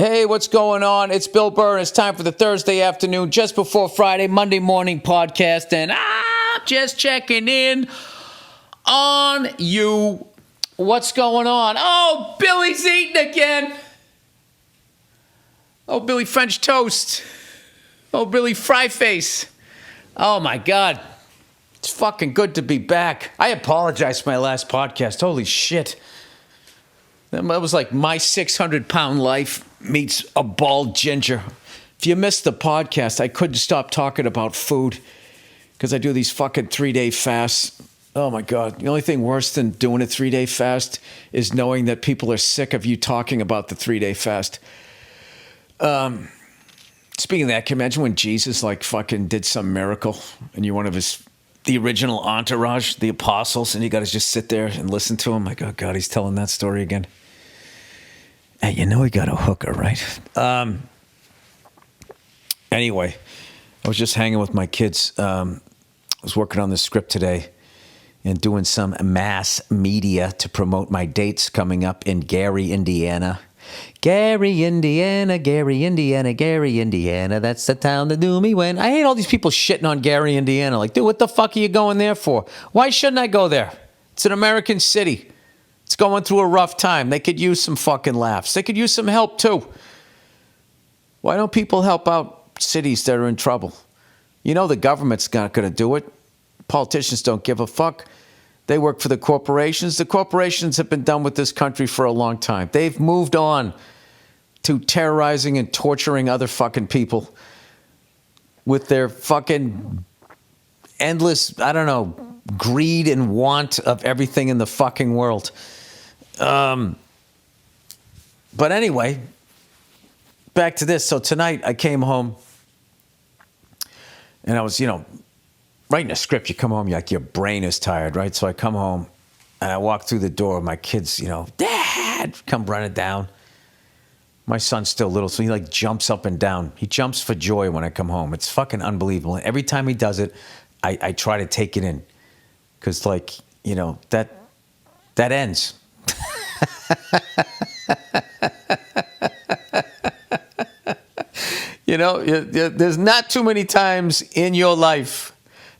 Hey, what's going on? It's Bill Burr, and it's time for the Thursday afternoon, just before Friday, Monday morning podcast, and I'm just checking in on you. What's going on? Oh, Billy's eating again. Oh, Billy French toast. Oh, Billy fry face. Oh, my God. It's fucking good to be back. I apologize for my last podcast. Holy shit. That was like my 600-pound life meets a bald ginger. If you missed the podcast, I couldn't stop talking about food because I do these fucking 3-day fasts. Oh, my God. The only thing worse than doing a 3-day fast is knowing that people are sick of you talking about the 3-day fast. Speaking of that, can you imagine when Jesus like fucking did some miracle and you're one of the original entourage, the apostles, and you got to just sit there and listen to him? Like, oh, God, he's telling that story again. Hey, you know he got a hooker, right? Anyway, I was just hanging with my kids. I was working on the script today and doing some mass media to promote my dates coming up in Gary, Indiana. Gary, Indiana, Gary, Indiana, Gary, Indiana. That's the town that knew me when. I hate all these people shitting on Gary, Indiana. Like, dude, what the fuck are you going there for? Why shouldn't I go there? It's an American city. It's going through a rough time. They could use some fucking laughs. They could use some help, too. Why don't people help out cities that are in trouble? You know the government's not going to do it. Politicians don't give a fuck. They work for the corporations. The corporations have been done with this country for a long time. They've moved on to terrorizing and torturing other fucking people with their fucking endless, I don't know, greed and want of everything in the fucking world. But anyway, back to this. So tonight I came home and I was, writing a script. You come home, you're like, your brain is tired, right? So I come home and I walk through the door. My kids, Dad, come running down. My son's still little, so he like jumps up and down. He jumps for joy when I come home. It's fucking unbelievable. And every time he does it, I try to take it in. Because that ends. There's not too many times in your life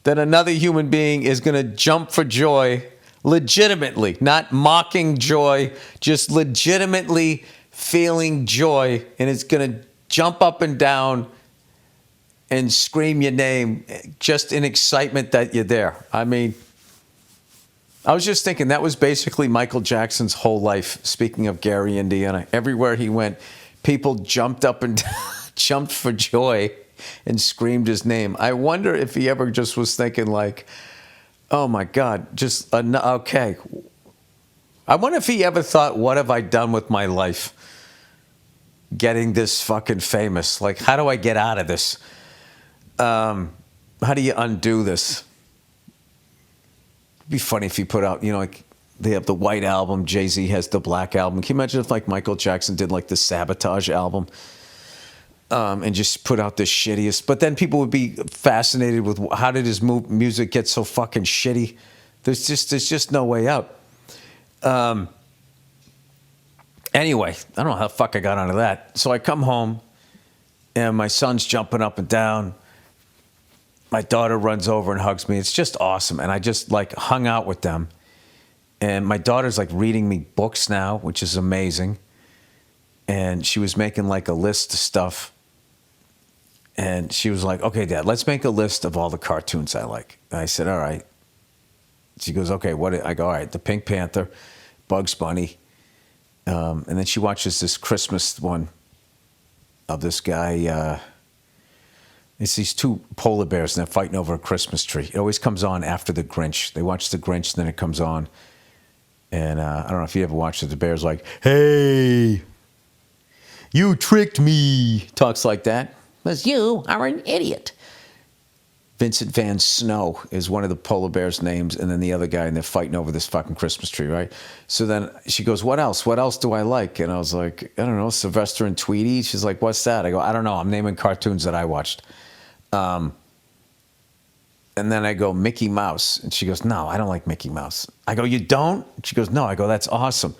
that another human being is going to jump for joy legitimately, not mocking joy, just legitimately feeling joy, and it's going to jump up and down and scream your name just in excitement that you're there. I mean, I was just thinking that was basically Michael Jackson's whole life. Speaking of Gary, Indiana, everywhere he went, people jumped up and jumped for joy and screamed his name. I wonder if he ever just was thinking like, oh my God, just, okay. I wonder if he ever thought, what have I done with my life? Getting this fucking famous. Like, how do I get out of this? How do you undo this? It'd be funny if he put out, like they have the White Album, Jay-Z has the Black Album. Can you imagine if like Michael Jackson did like the Sabotage album? And just put out the shittiest. But then people would be fascinated with how did his music get so fucking shitty? There's just no way out. Anyway, I don't know how the fuck I got onto that. So I come home, and my son's jumping up and down. My daughter runs over and hugs me. It's just awesome. And I just like hung out with them. And my daughter's like reading me books now, which is amazing. And she was making like a list of stuff. And she was like, okay, Dad, let's make a list of all the cartoons I like. And I said, all right. She goes, okay, what? I go, all right, the Pink Panther, Bugs Bunny. And then she watches this Christmas one of this guy. It's these two polar bears, and they're fighting over a Christmas tree. It always comes on after the Grinch. They watch the Grinch, and then it comes on. And I don't know if you ever watched it. The bear's like, hey, you tricked me. Talks like that. Because you are an idiot. Vincent Van Snow is one of the polar bear's names, and then the other guy, and they're fighting over this fucking Christmas tree, right? So then she goes, what else? What else do I like? And I was like, I don't know, Sylvester and Tweety. She's like, what's that? I go, I don't know. I'm naming cartoons that I watched. And then I go, Mickey Mouse. And she goes, no, I don't like Mickey Mouse. I go, you don't? She goes, no. I go, that's awesome.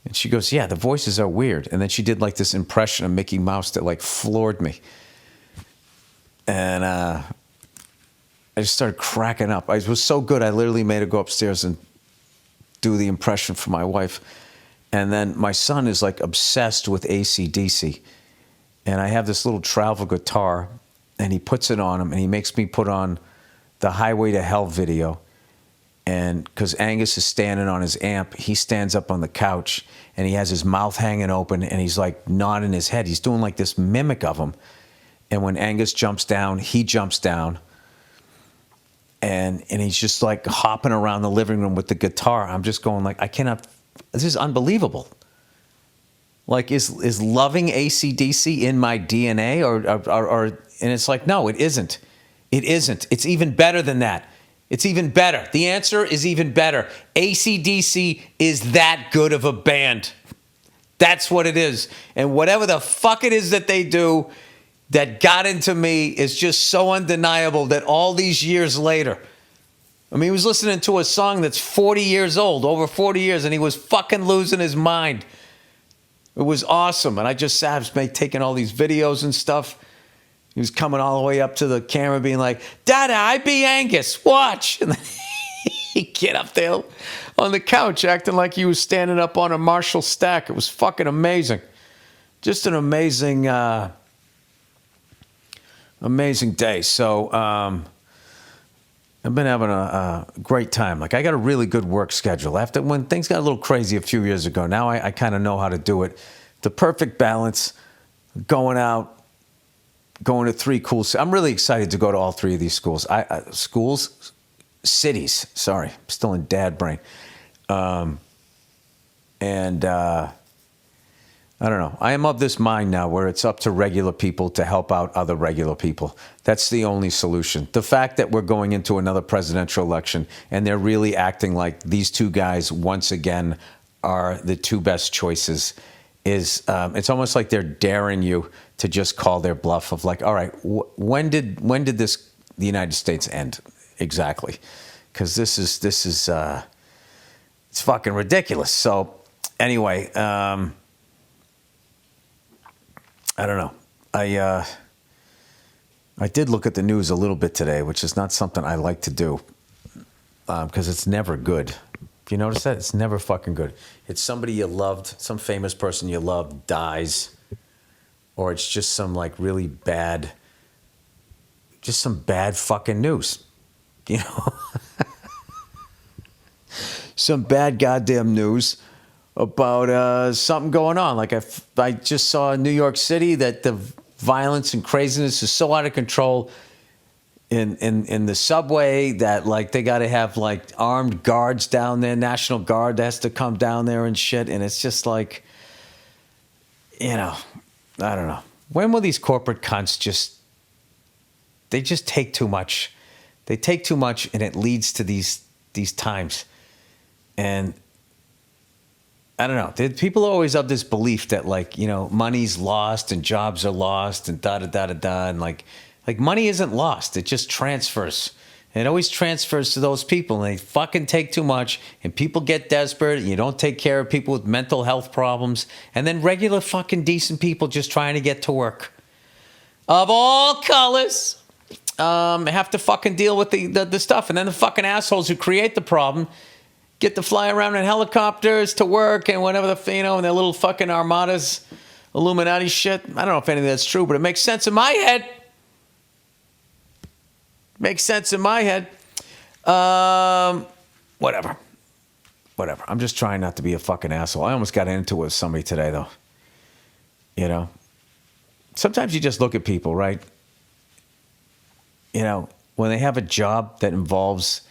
And she goes, yeah, the voices are weird. And then she did like this impression of Mickey Mouse that like floored me. And I just started cracking up. It was so good, I literally made her go upstairs and do the impression for my wife. And then my son is like obsessed with AC/DC. And I have this little travel guitar, and he puts it on him, and he makes me put on the Highway to Hell video. And because Angus is standing on his amp, he stands up on the couch, and he has his mouth hanging open, and he's like nodding his head. He's doing like this mimic of him. And when Angus jumps down, he jumps down. And he's just like hopping around the living room with the guitar. I'm just going like, I cannot, this is unbelievable. Like, is loving AC/DC in my DNA? Or and it's like, no, it isn't. It isn't. It's even better than that. It's even better. The answer is even better. AC/DC is that good of a band. That's what it is. And whatever the fuck it is that they do that got into me is just so undeniable that all these years later, I mean, he was listening to a song that's 40 years old, over 40 years, and he was fucking losing his mind. It was awesome. And I just sat taking all these videos and stuff. He was coming all the way up to the camera being like, Dada, I be Angus, watch. And then he'd get up there on the couch acting like he was standing up on a Marshall stack. It was fucking amazing. Just an amazing, amazing day. So I've been having a great time. Like, I got a really good work schedule. After when things got a little crazy a few years ago, now I kind of know how to do it. The perfect balance, going out, going to 3 cool cities. I'm really excited to go to all 3 of these schools. Cities. Sorry, I'm still in dad brain. I don't know. I am of this mind now where it's up to regular people to help out other regular people. That's the only solution. The fact that we're going into another presidential election and they're really acting like these 2 guys once again are the 2 best choices is it's almost like they're daring you to just call their bluff of like, all right, when did the United States end exactly? Because this is it's fucking ridiculous. So anyway. I don't know. I did look at the news a little bit today, which is not something I like to do because it's never good. If you notice that, it's never fucking good. It's somebody you loved, some famous person you loved dies, or it's just some like really bad, just some bad fucking news, you know? Some bad goddamn news about something going on. Like I just saw in New York City that the violence and craziness is so out of control in the subway that like they got to have like armed guards down there, National Guard that has to come down there and shit. And it's just like, you know, I don't know. When will these corporate cunts they just take too much. They take too much and it leads to these times. And I don't know. People are always of this belief that like, you know, money's lost and jobs are lost and da-da-da-da-da. And like money isn't lost. It just transfers. And it always transfers to those people and they fucking take too much and people get desperate and you don't take care of people with mental health problems. And then regular fucking decent people just trying to get to work of all colors have to fucking deal with the stuff. And then the fucking assholes who create the problem get to fly around in helicopters to work and whatever and their little fucking armadas, Illuminati shit. I don't know if any of that's true, but it makes sense in my head. Makes sense in my head. Whatever. I'm just trying not to be a fucking asshole. I almost got into it with somebody today, though. You know? Sometimes you just look at people, right? You know, when they have a job that involves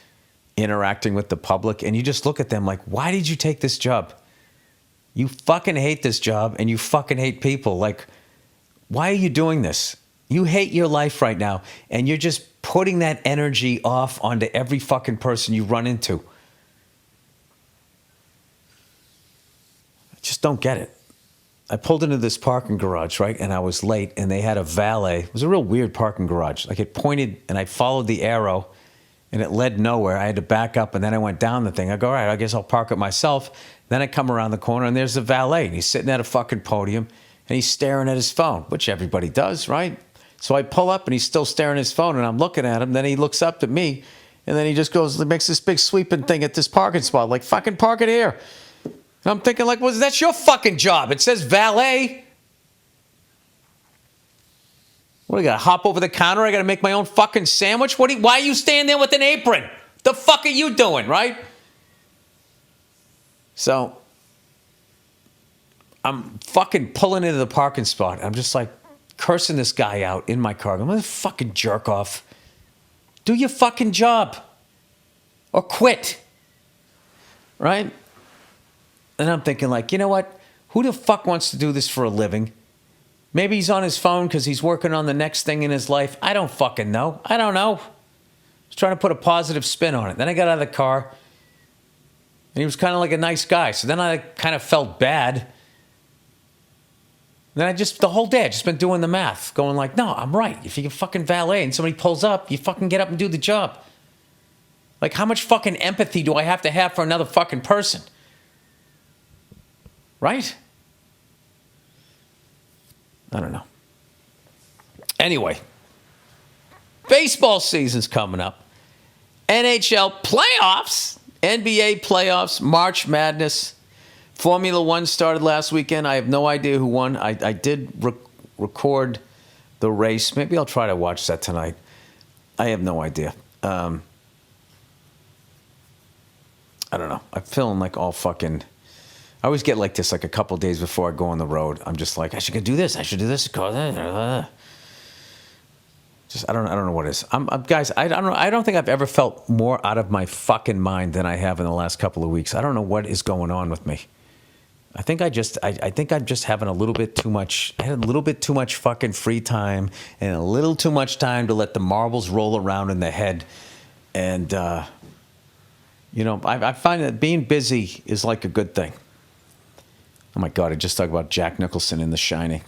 interacting with the public and you just look at them like, why did you take this job? You fucking hate this job and you fucking hate people. Like, why are you doing this? You hate your life right now and you're just putting that energy off onto every fucking person you run into. I just don't get it. I pulled into this parking garage, right? And I was late and they had a valet. It was a real weird parking garage. Like it pointed and I followed the arrow and it led nowhere. I had to back up and then I went down the thing. I go, all right, I guess I'll park it myself. Then I come around the corner and there's the valet and he's sitting at a fucking podium and he's staring at his phone, which everybody does, right? So I pull up and he's still staring at his phone and I'm looking at him. Then he looks up at me and then he just goes, makes this big sweeping thing at this parking spot, like fucking park it here. And I'm thinking like, well, that's your fucking job. It says valet. What, I got to hop over the counter? I got to make my own fucking sandwich? Why are you standing there with an apron? The fuck are you doing, right? So I'm fucking pulling into the parking spot. I'm just like cursing this guy out in my car. I'm going to fucking jerk off. Do your fucking job. Or quit. Right? And I'm thinking like, you know what? Who the fuck wants to do this for a living? Maybe he's on his phone because he's working on the next thing in his life. I don't fucking know. I don't know. I was trying to put a positive spin on it. Then I got out of the car. And he was kind of like a nice guy. So then I kind of felt bad. Then the whole day, I just been doing the math. Going like, no, I'm right. If you can fucking valet and somebody pulls up, you fucking get up and do the job. Like, how much fucking empathy do I have to have for another fucking person? Right? I don't know. Anyway, baseball season's coming up. NHL playoffs, NBA playoffs, March Madness. Formula One started last weekend. I have no idea who won. I did record the race. Maybe I'll try to watch that tonight. I have no idea. I don't know. I'm feeling like all fucking... I always get like this like a couple days before I go on the road. I'm just like, I should do this. I should do this. Just I don't know what it is. Guys, I don't know. I don't think I've ever felt more out of my fucking mind than I have in the last couple of weeks. I don't know what is going on with me. I think I'm just having a little bit too much. I had a little bit too much fucking free time and a little too much time to let the marbles roll around in the head. And I find that being busy is like a good thing. Oh my God, I just talked about Jack Nicholson in The Shining.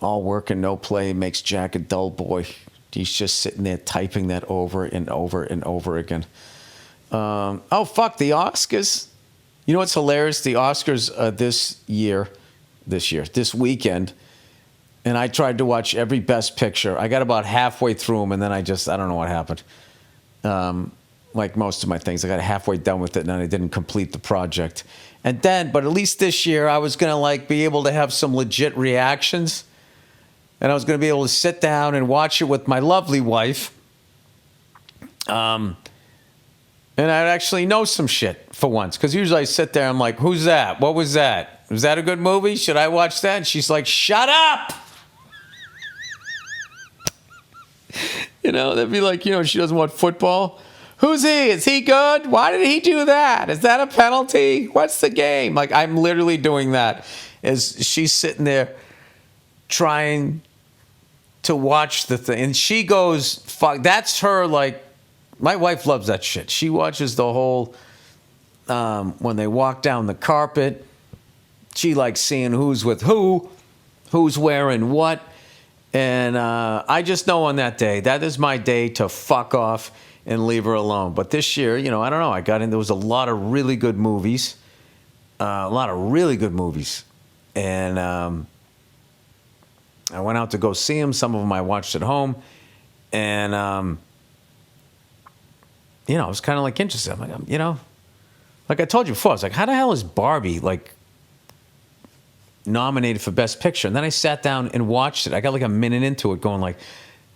All work and no play makes Jack a dull boy. He's just sitting there typing that over and over and over again. The Oscars. You know what's hilarious? The Oscars this weekend, and I tried to watch every Best Picture. I got about halfway through them, and then I don't know what happened. Like most of my things, I got halfway done with it, and then I didn't complete the project. And then, but at least this year, I was going to like be able to have some legit reactions. And I was going to be able to sit down and watch it with my lovely wife. And I'd actually know some shit for once. Because usually I sit there, I'm like, who's that? What was that? Was that a good movie? Should I watch that? And she's like, shut up! That'd be like, she doesn't want football. Who's he? Is he good? Why did he do that? Is that a penalty? What's the game? Like, I'm literally doing that as she's sitting there trying to watch the thing. And she goes, fuck, that's her, like, my wife loves that shit. She watches the whole, when they walk down the carpet, she likes seeing who's with who's wearing what. And I just know on that day, that is my day to fuck off and leave her alone. But this year, I don't know. There was a lot of really good movies. And I went out to go see them. Some of them I watched at home. And, I was kind of like interested. I'm like, like I told you before, I was like, how the hell is Barbie like nominated for Best Picture? And then I sat down and watched it. I got like a minute into it going like,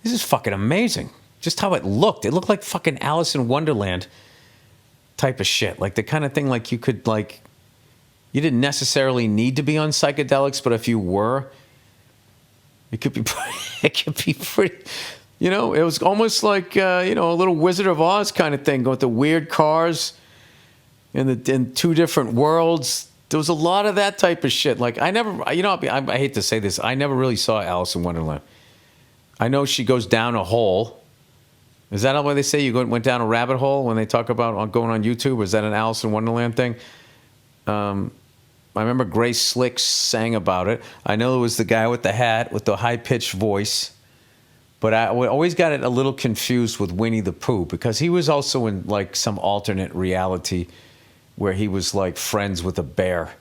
this is fucking amazing. Just how it looked. It looked like fucking Alice in Wonderland type of shit. Like the kind of thing like you could like, you didn't necessarily need to be on psychedelics, but if you were, it could be pretty, it was almost like, a little Wizard of Oz kind of thing, going with the weird cars in two different worlds. There was a lot of that type of shit. Like I never, I hate to say this, I never really saw Alice in Wonderland. I know she goes down a hole. Is that how they say you went down a rabbit hole when they talk about going on YouTube? Is that an Alice in Wonderland thing? I remember Grace Slick sang about it. I know it was the guy with the hat with the high-pitched voice. But I always got it a little confused with Winnie the Pooh because he was also in like some alternate reality where he was like friends with a bear.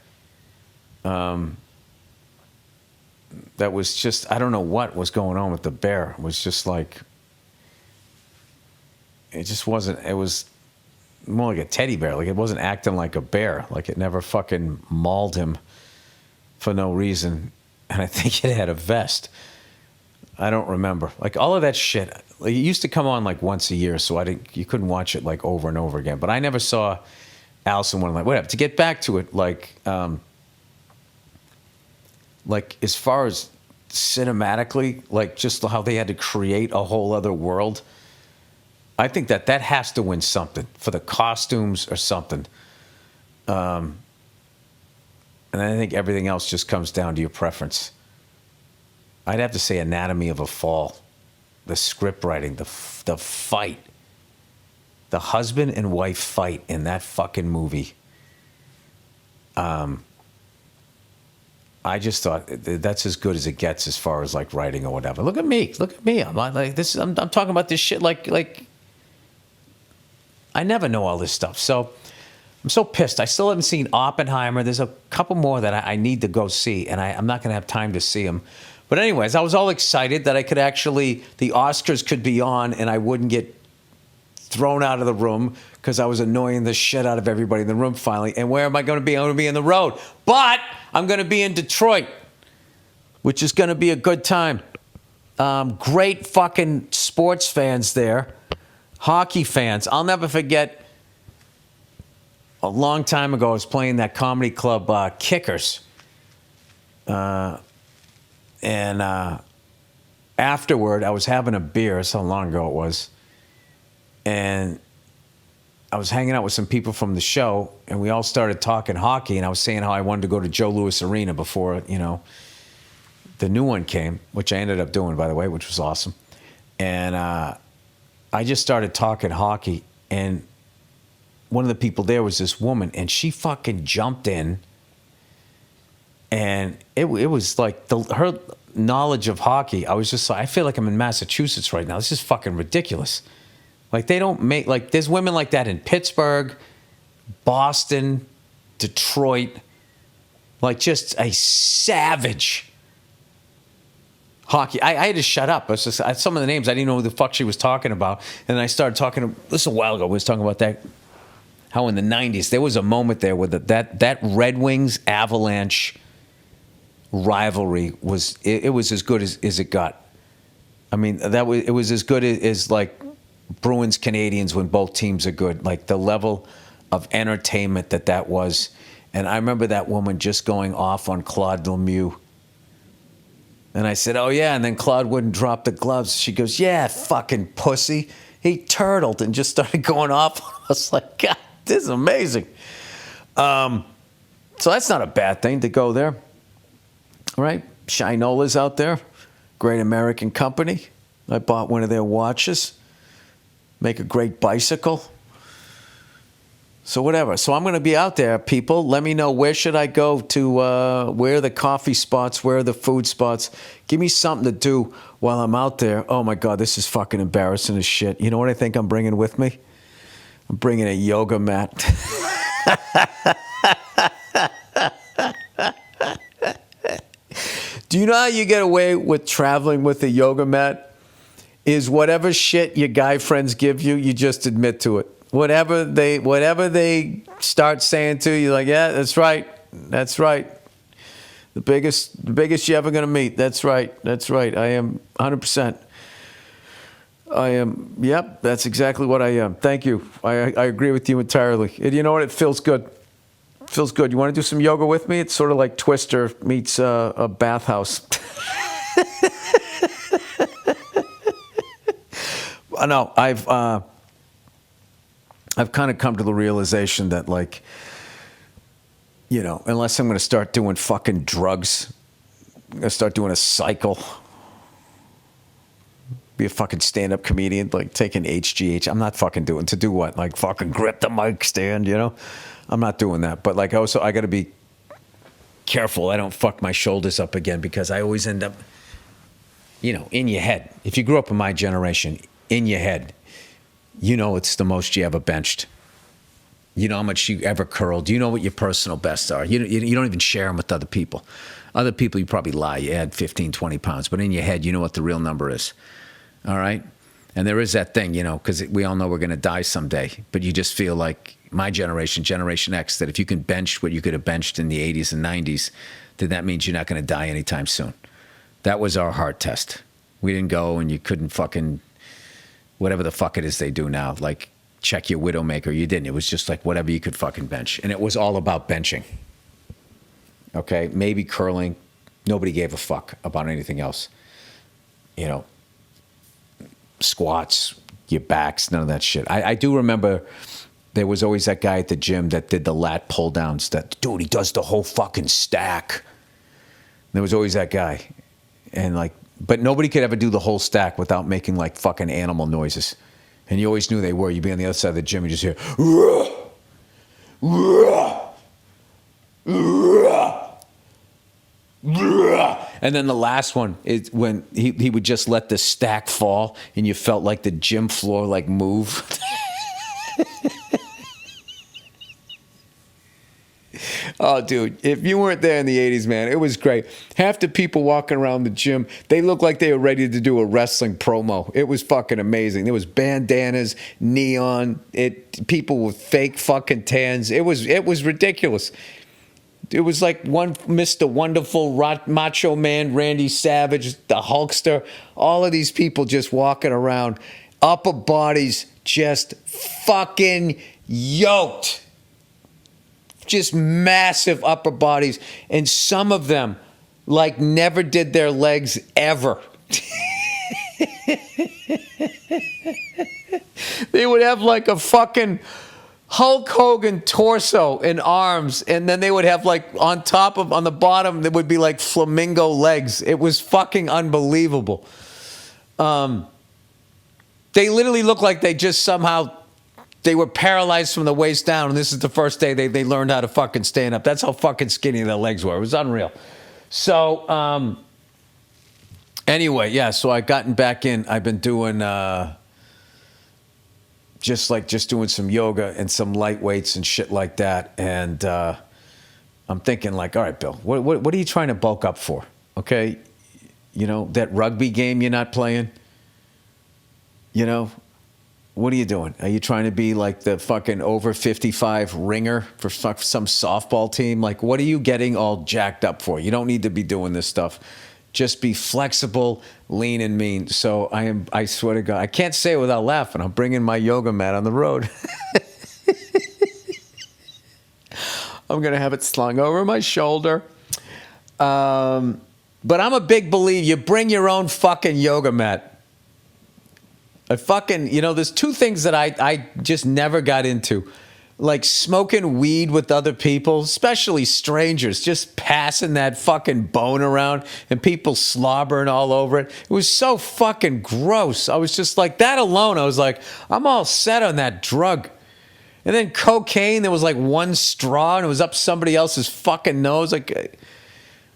That was just, I don't know what was going on with the bear. It was just like, it just wasn't, it was more like a teddy bear. Like it wasn't acting like a bear. Like it never fucking mauled him for no reason. And I think it had a vest. I don't remember. Like all of that shit, like it used to come on like once a year, so you couldn't watch it like over and over again. But I never saw Alice in Wonderland. Whatever. To get back to it, like as far as cinematically, like just how they had to create a whole other world, I think that has to win something for the costumes or something. And I think everything else just comes down to your preference. I'd have to say Anatomy of a Fall, the script writing, the fight, the husband and wife fight in that fucking movie. I just thought that's as good as it gets as far as like writing or whatever. Look at me. I'm like this. I'm talking about this shit like I never know all this stuff. So I'm so pissed. I still haven't seen Oppenheimer. There's a couple more that I need to go see, and I'm not going to have time to see them. But anyways, I was all excited that I could actually, the Oscars could be on and I wouldn't get thrown out of the room because I was annoying the shit out of everybody in the room finally. And where am I going to be? I'm going to be in the road. But I'm going to be in Detroit, which is going to be a good time. Great fucking sports fans there. Hockey fans. I'll never forget a long time ago I was playing that comedy club Kickers. And afterward, I was having a beer. That's how long ago it was. And I was hanging out with some people from the show, and we all started talking hockey. And I was saying how I wanted to go to Joe Louis Arena before, the new one came, which I ended up doing, by the way, which was awesome. And I just started talking hockey. And one of the people there was this woman, and she fucking jumped in. And it was like her knowledge of hockey. I was just like, I feel like I'm in Massachusetts right now. This is fucking ridiculous. Like they don't make, like there's women like that in Pittsburgh, Boston, Detroit. Like just a savage hockey. I had to shut up. Some of the names, I didn't know who the fuck she was talking about. And I started talking, this was a while ago, we was talking about that. How in the 90s, there was a moment there where that Red Wings Avalanche rivalry was as good as it got. I mean, it was as good as like Bruins Canadians when both teams are good. Like the level of entertainment that was. And I remember that woman just going off on Claude Lemieux. And I said, oh yeah, and then Claude wouldn't drop the gloves. She goes, yeah, fucking pussy. He turtled and just started going off. I was like, God, this is amazing. So that's not a bad thing to go there. All right, Shinola's out there, great American company. I bought one of their watches. Make a great bicycle. So whatever. So I'm going to be out there, people. Let me know, where should I go to, where are the coffee spots, where are the food spots. Give me something to do while I'm out there. Oh my God, this is fucking embarrassing as shit. You know what I think I'm bringing with me? I'm bringing a yoga mat. Do you know how you get away with traveling with a yoga mat? Is whatever shit your guy friends give you, you just admit to it. Whatever they start saying to you, like, yeah, that's right. The biggest you're ever gonna meet. That's right. I am 100%. Yep, that's exactly what I am. Thank you. I agree with you entirely. And you know what? It feels good. Feels good. You want to do some yoga with me? It's sort of like Twister meets a bathhouse. No, I've kind of come to the realization that, like, unless I'm going to start doing fucking drugs, I'm going to start doing a cycle, be a fucking stand-up comedian, like taking HGH. I'm not fucking doing, to do what? Like fucking grip the mic stand, I'm not doing that. But like also I got to be careful I don't fuck my shoulders up again, because I always end up, in your head. If you grew up in my generation, in your head, it's the most you ever benched. You know how much you ever curled. You know what your personal bests are. You don't even share them with other people. Other people, you probably lie. You add 15, 20 pounds. But in your head, you know what the real number is. All right? And there is that thing, because we all know we're going to die someday. But you just feel like my generation, Generation X, that if you can bench what you could have benched in the 80s and 90s, then that means you're not going to die anytime soon. That was our heart test. We didn't go and you couldn't fucking, whatever the fuck it is they do now, like check your Widowmaker. You didn't. It was just like whatever you could fucking bench. And it was all about benching. Okay? Maybe curling. Nobody gave a fuck about anything else. Squats, your backs, none of that shit. I do remember there was always that guy at the gym that did the lat pull downs. Dude, he does the whole fucking stack. There was always that guy. And but nobody could ever do the whole stack without making like fucking animal noises. And you always knew they were. You'd be on the other side of the gym and just hear, "Rah! Rah! Rah! Rah!" And then the last one is when he would just let the stack fall and you felt like the gym floor move. Oh, dude, if you weren't there in the 80s, man, it was great. Half the people walking around the gym, they looked like they were ready to do a wrestling promo. It was fucking amazing. There was bandanas, neon, people with fake fucking tans. It was ridiculous. It was like one Mr. Wonderful, Macho Man, Randy Savage, the Hulkster, all of these people just walking around, upper bodies just fucking yoked. Just massive upper bodies. And some of them, never did their legs ever. They would have a fucking Hulk Hogan torso and arms, and then they would have on the bottom, there would be flamingo legs. It was fucking unbelievable. They literally looked like they just somehow, they were paralyzed from the waist down, and this is the first day they learned how to fucking stand up. That's how fucking skinny their legs were. It was unreal. So, anyway, yeah, so I've gotten back in. I've been doing just doing some yoga and some light weights and shit like that. And I'm thinking all right, Bill, what are you trying to bulk up for? Okay? That rugby game you're not playing? What are you doing? Are you trying to be the fucking over 55 ringer for some softball team? What are you getting all jacked up for? You don't need to be doing this stuff. Just be flexible, lean, and mean. So I swear to God, I can't say it without laughing. I'm bringing my yoga mat on the road. I'm going to have it slung over my shoulder. But I'm a big believer. You bring your own fucking yoga mat. There's two things that I just never got into. Smoking weed with other people, especially strangers, just passing that fucking bone around and people slobbering all over it. It was so fucking gross. I was just that alone, I was I'm all set on that drug. And then cocaine, there was one straw and it was up somebody else's fucking nose.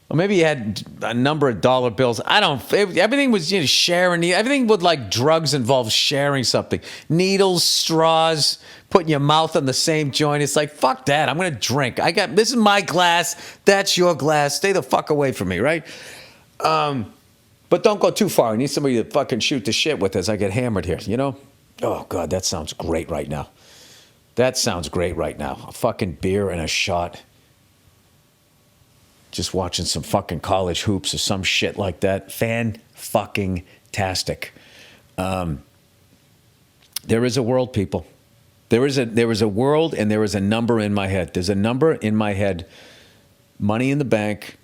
Or maybe you had a number of dollar bills. Everything was sharing. Everything with drugs involves sharing something. Needles, straws, putting your mouth on the same joint. It's fuck that. I'm going to drink. This is my glass. That's your glass. Stay the fuck away from me, right? But don't go too far. I need somebody to fucking shoot the shit with as I get hammered here, Oh, God, that sounds great right now. A fucking beer and a shot. Just watching some fucking college hoops or some shit like that. Fan-fucking-tastic. There is a world, people. There is a world, and there is a number in my head. There's a number in my head. Money in the bank,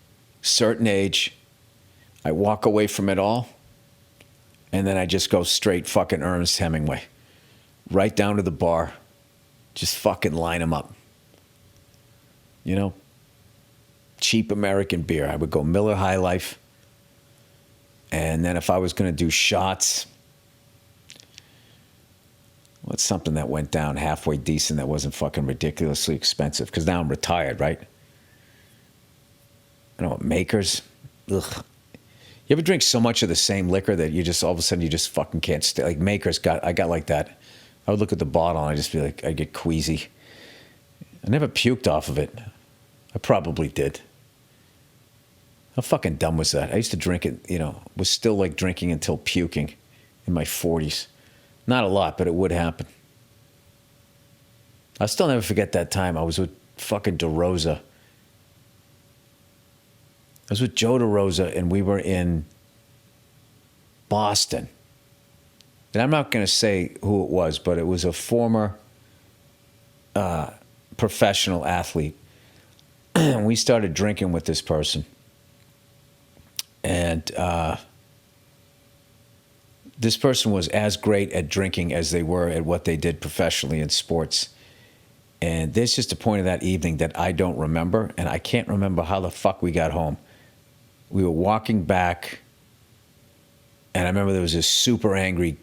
certain age. I walk away from it all, and then I just go straight fucking Ernest Hemingway. Right down to the bar. Just fucking line them up. Cheap American beer. I would go Miller High Life. And then if I was going to do shots, what's something that went down halfway decent that wasn't fucking ridiculously expensive? Because now I'm retired, right? I don't know, Makers. Ugh. You ever drink so much of the same liquor that you just all of a sudden you just fucking can't stay? Makers I got like that. I would look at the bottle and I'd just be I'd get queasy. I never puked off of it. I probably did. How fucking dumb was that? I used to drink it, was still like drinking until puking in my 40s. Not a lot, but it would happen. I'll still never forget that time. I was with fucking DeRosa. I was with Joe DeRosa, and we were in Boston. And I'm not going to say who it was, but it was a former professional athlete. We started drinking with this person. And this person was as great at drinking as they were at what they did professionally in sports. And there's just a point of that evening that I don't remember, and I can't remember how the fuck we got home. We were walking back, and I remember there was this super angry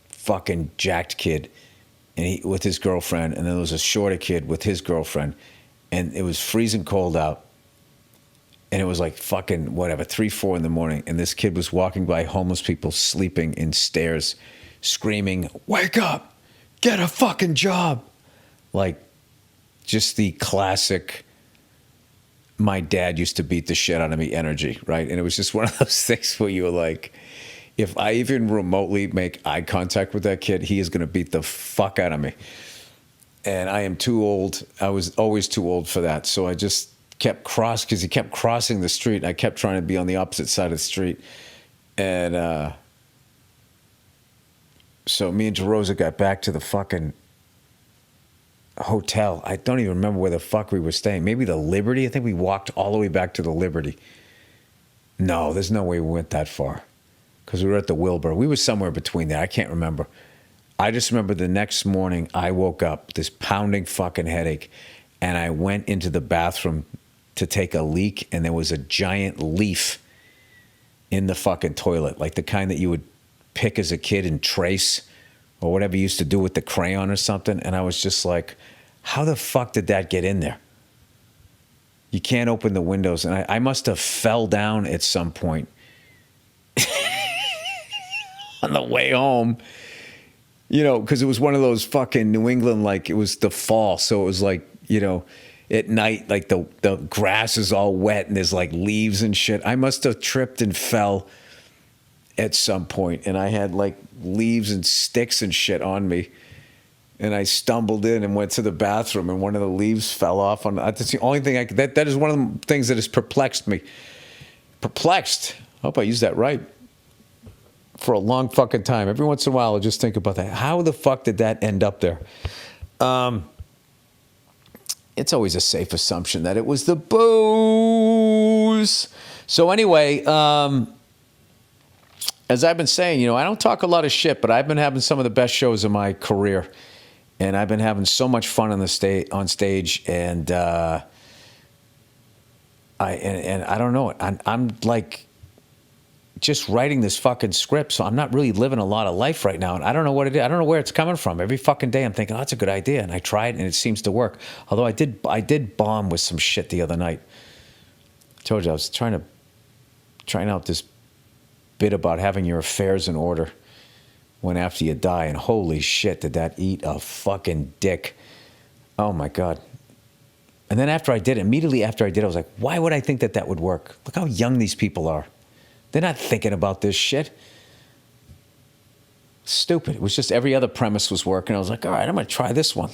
fucking jacked kid and with his girlfriend, and then there was a shorter kid with his girlfriend, and it was freezing cold out, and it was like fucking whatever, 3, 4 in the morning, and this kid was walking by homeless people sleeping in stairs, screaming, "Wake up, get a fucking job." Like, just the classic, my dad used to beat the shit out of me energy, right? And it was just one of those things where you were like, if I even remotely make eye contact with that kid, he is going to beat the fuck out of me. And I am too old. I was always too old for that. So I just kept because he kept crossing the street. I kept trying to be on the opposite side of the street. And so me and DeRosa got back to the fucking hotel. I don't even remember where the fuck we were staying. Maybe the Liberty. I think we walked all the way back to the Liberty. No, there's no way we went that far because we were at the Wilbur. We were somewhere between there. I can't remember. I just remember the next morning I woke up, this pounding fucking headache, and I went into the bathroom to take a leak, and there was a giant leaf in the fucking toilet, like the kind that you would pick as a kid and trace or whatever you used to do with the crayon or something. And I was just like, how the fuck did that get in there? You can't open the windows. And I must have fell down at some point on the way home, because it was one of those fucking New England, like it was the fall. So it was like, at night, like the grass is all wet and there's like leaves and shit. I must have tripped and fell at some point, and I had like leaves and sticks and shit on me, and I stumbled in and went to the bathroom, and one of the leaves fell off. That's the only thing that is one of the things that has perplexed me. Perplexed. I hope I used that right. For a long fucking time. Every once in a while, I'll just think about that. How the fuck did that end up there? It's always a safe assumption that it was the booze. So anyway, as I've been saying, I don't talk a lot of shit, but I've been having some of the best shows of my career, and I've been having so much fun on stage, and I don't know. I'm like just writing this fucking script, so I'm not really living a lot of life right now, and I don't know what it is. I don't know where it's coming from. Every fucking day I'm thinking, oh, that's a good idea, and I try it, and it seems to work. Although I did bomb with some shit the other night. I told you I was trying out this bit about having your affairs in order when after you die, and holy shit, did that eat a fucking dick. Oh my God. And then immediately after I did, I was like, why would I think that would work? Look how young these people are. They're not thinking about this shit. Stupid. It was just every other premise was working. I was like, all right, I'm going to try this one.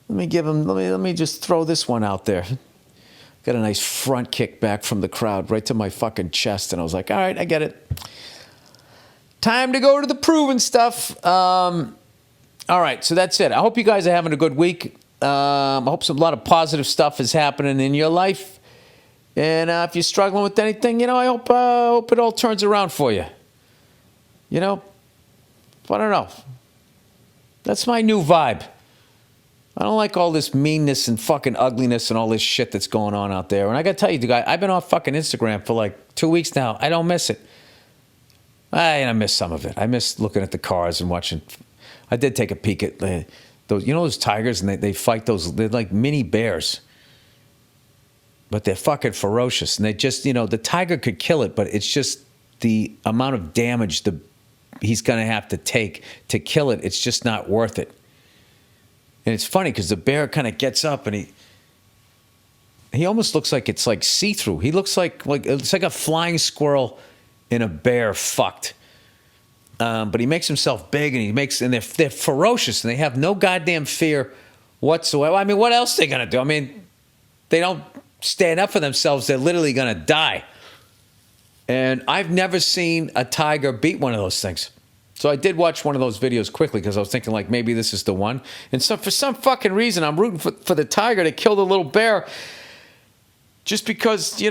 Let me just throw this one out there. Got a nice front kick back from the crowd right to my fucking chest. And I was like, all right, I get it. Time to go to the proven stuff. All right, so that's it. I hope you guys are having a good week. I hope a lot of positive stuff is happening in your life. And if you're struggling with anything, I hope it all turns around for you. I don't know. That's my new vibe. I don't like all this meanness and fucking ugliness and all this shit that's going on out there. And I got to tell you, the guy, I've been off fucking Instagram for like 2 weeks now. I don't miss it. I miss some of it. I miss looking at the cars and watching. I did take a peek at those, those tigers, and they fight those. They're like mini bears, but they're fucking ferocious. And they just, the tiger could kill it, but it's just the amount of damage he's going to have to take to kill it. It's just not worth it. And it's funny because the bear kind of gets up and he almost looks like it's like see-through. He looks like it's like a flying squirrel in a bear fucked. But he makes himself big, and they're ferocious, and they have no goddamn fear whatsoever. I mean, what else are they gonna do? I mean, they don't stand up for themselves. They're literally gonna die. And I've never seen a tiger beat one of those things. So I did watch one of those videos quickly because I was thinking like maybe this is the one. And so for some fucking reason, I'm rooting for the tiger to kill the little bear. Just because,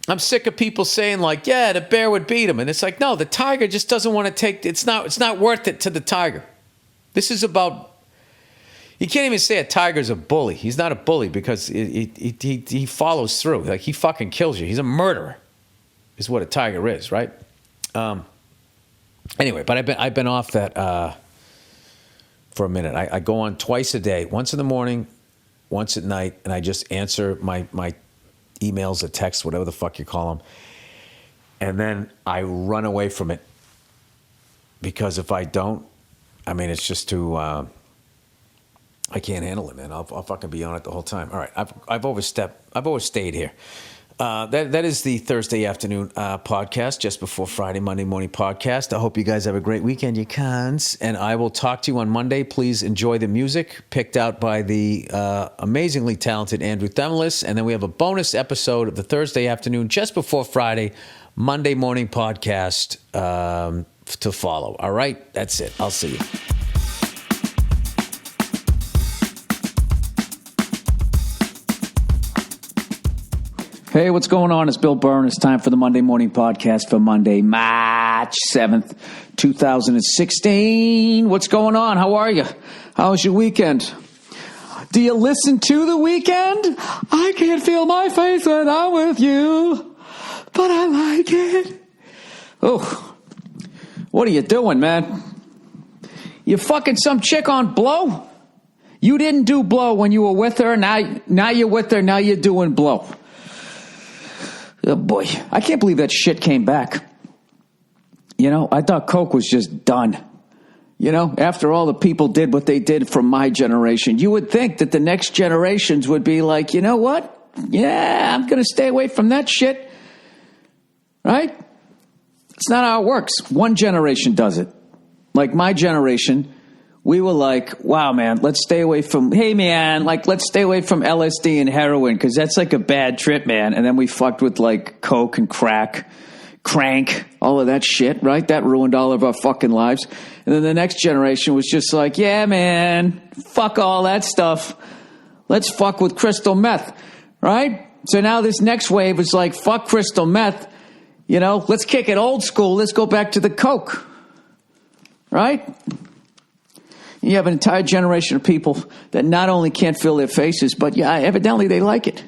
I'm sick of people saying like, yeah, the bear would beat him. And it's like, no, the tiger just doesn't want to take, it's not worth it to the tiger. This is about, you can't even say a tiger's a bully. He's not a bully because he follows through. Like he fucking kills you. He's a murderer is what a tiger is, right? Anyway, but I've been off that for a minute. I go on twice a day, once in the morning, once at night, and I just answer my emails or texts, whatever the fuck you call them, and then I run away from it because if I don't, I mean, it's just too. I can't handle it, man. I'll fucking be on it the whole time. All right, I've overstayed here. That is the Thursday afternoon podcast, just before Friday, Monday morning podcast. I hope you guys have a great weekend, you cons. And I will talk to you on Monday. Please enjoy the music picked out by the amazingly talented Andrew Themelis. And then we have a bonus episode of the Thursday afternoon, just before Friday, Monday morning podcast to follow. All right, that's it. I'll see you. Hey, what's going on? It's Bill Burr, and it's time for the Monday Morning Podcast for Monday, March 7th, 2016. What's going on? How are you? How was your weekend? Do you listen to The Weekend? I can't feel my face when I'm with you, but I like it. Oh, what are you doing, man? You fucking some chick on blow? You didn't do blow when you were with her. Now you're with her. Now you're doing blow. Oh boy, I can't believe that shit came back. I thought Coke was just done. After all the people did what they did from my generation, you would think that the next generations would be like, you know what? Yeah, I'm going to stay away from that shit. Right? It's not how it works. One generation does it. Like my generation, we were like, wow, man, let's stay away from, let's stay away from LSD and heroin because that's like a bad trip, man. And then we fucked with like Coke and crack, crank, all of that shit, right? That ruined all of our fucking lives. And then the next generation was just like, yeah, man, fuck all that stuff. Let's fuck with crystal meth, right? So now this next wave is like, fuck crystal meth. Let's kick it old school. Let's go back to the Coke, right? You have an entire generation of people that not only can't feel their faces, but yeah, evidently they like it.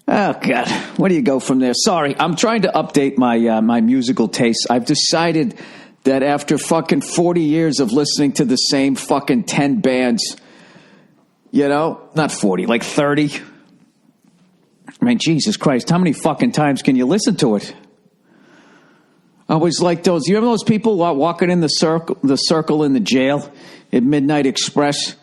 Oh, God. Where do you go from there? Sorry, I'm trying to update my my musical tastes. I've decided that after fucking 40 years of listening to the same fucking 10 bands, not 40, like 30. I mean, Jesus Christ, how many fucking times can you listen to it? I was like those. You remember those people walking in the circle in the jail at Midnight Express?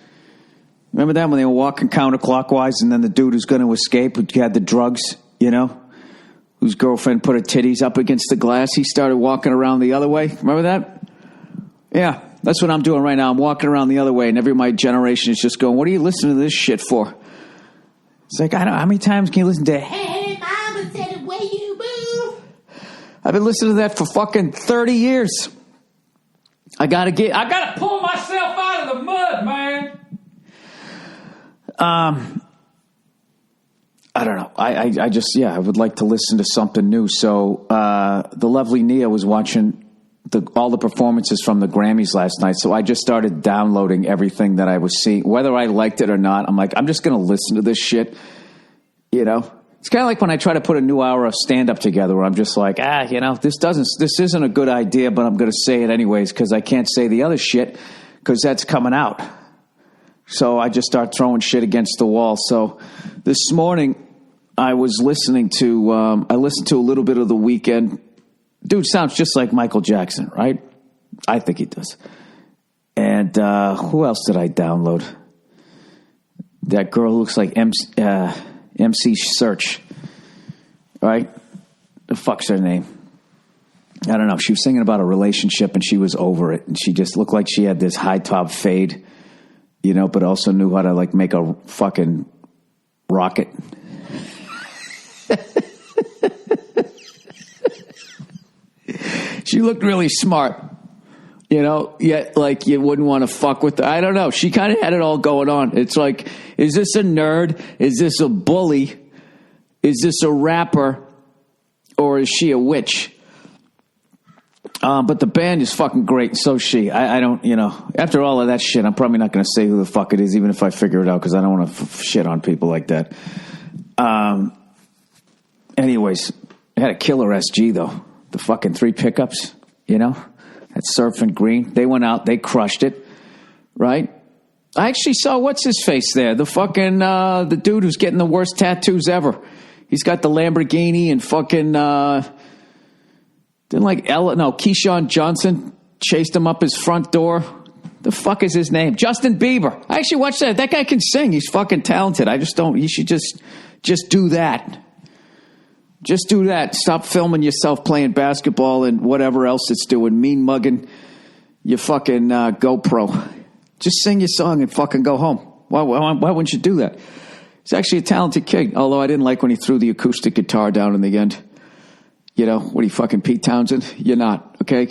Remember that when they were walking counterclockwise, and then the dude who's going to escape, who had the drugs, whose girlfriend put her titties up against the glass, he started walking around the other way. Remember that? Yeah, that's what I'm doing right now. I'm walking around the other way, and every my generation is just going, "What are you listening to this shit for?" It's like, I don't know, how many times can you listen to "Hey, Mama said the way you move"? I've been listening to that for fucking 30 years. I gotta pull myself out of the mud, man. I don't know. I just, I would like to listen to something new. So, the lovely Nia was watching all the performances from the Grammys last night. So I just started downloading everything that I was seeing, whether I liked it or not. I'm like, I'm just going to listen to this shit. It's kind of like when I try to put a new hour of stand-up together where I'm just like, this isn't a good idea, but I'm going to say it anyways because I can't say the other shit because that's coming out. So I just start throwing shit against the wall. So this morning I was listening to, a little bit of The Weeknd. Dude sounds just like Michael Jackson, right? I think he does. And who else did I download? That girl who looks like MC Search. Right? The fuck's her name? I don't know. She was singing about a relationship and she was over it. And she just looked like she had this high top fade, you know, but also knew how to like make a fucking rocket. She looked really smart, you know, yet like you wouldn't want to fuck with her. I don't know. She kind of had it all going on. It's like, is this a nerd? Is this a bully? Is this a rapper? Or is she a witch? But the band is fucking great. So is she. I don't, you know, after all of that shit, I'm probably not going to say who the fuck it is, even if I figure it out, because I don't want to shit on people like that. Anyways, I had a killer SG, though. The fucking 3 pickups, you know, that Surfing Green. They went out, they crushed it, right? I actually saw what's his face there, the fucking the dude who's getting the worst tattoos ever. He's got the Lamborghini and fucking Keyshawn Johnson chased him up his front door. The fuck is his name? Justin Bieber. I actually watched that. That guy can sing. He's fucking talented. I just don't. You should just do that. Just do that. Stop filming yourself playing basketball and whatever else it's doing. Mean mugging your fucking GoPro. Just sing your song and fucking go home. Why wouldn't you do that? He's actually a talented kid. Although I didn't like when he threw the acoustic guitar down in the end. You know, what are you, fucking Pete Townsend? You're not, okay?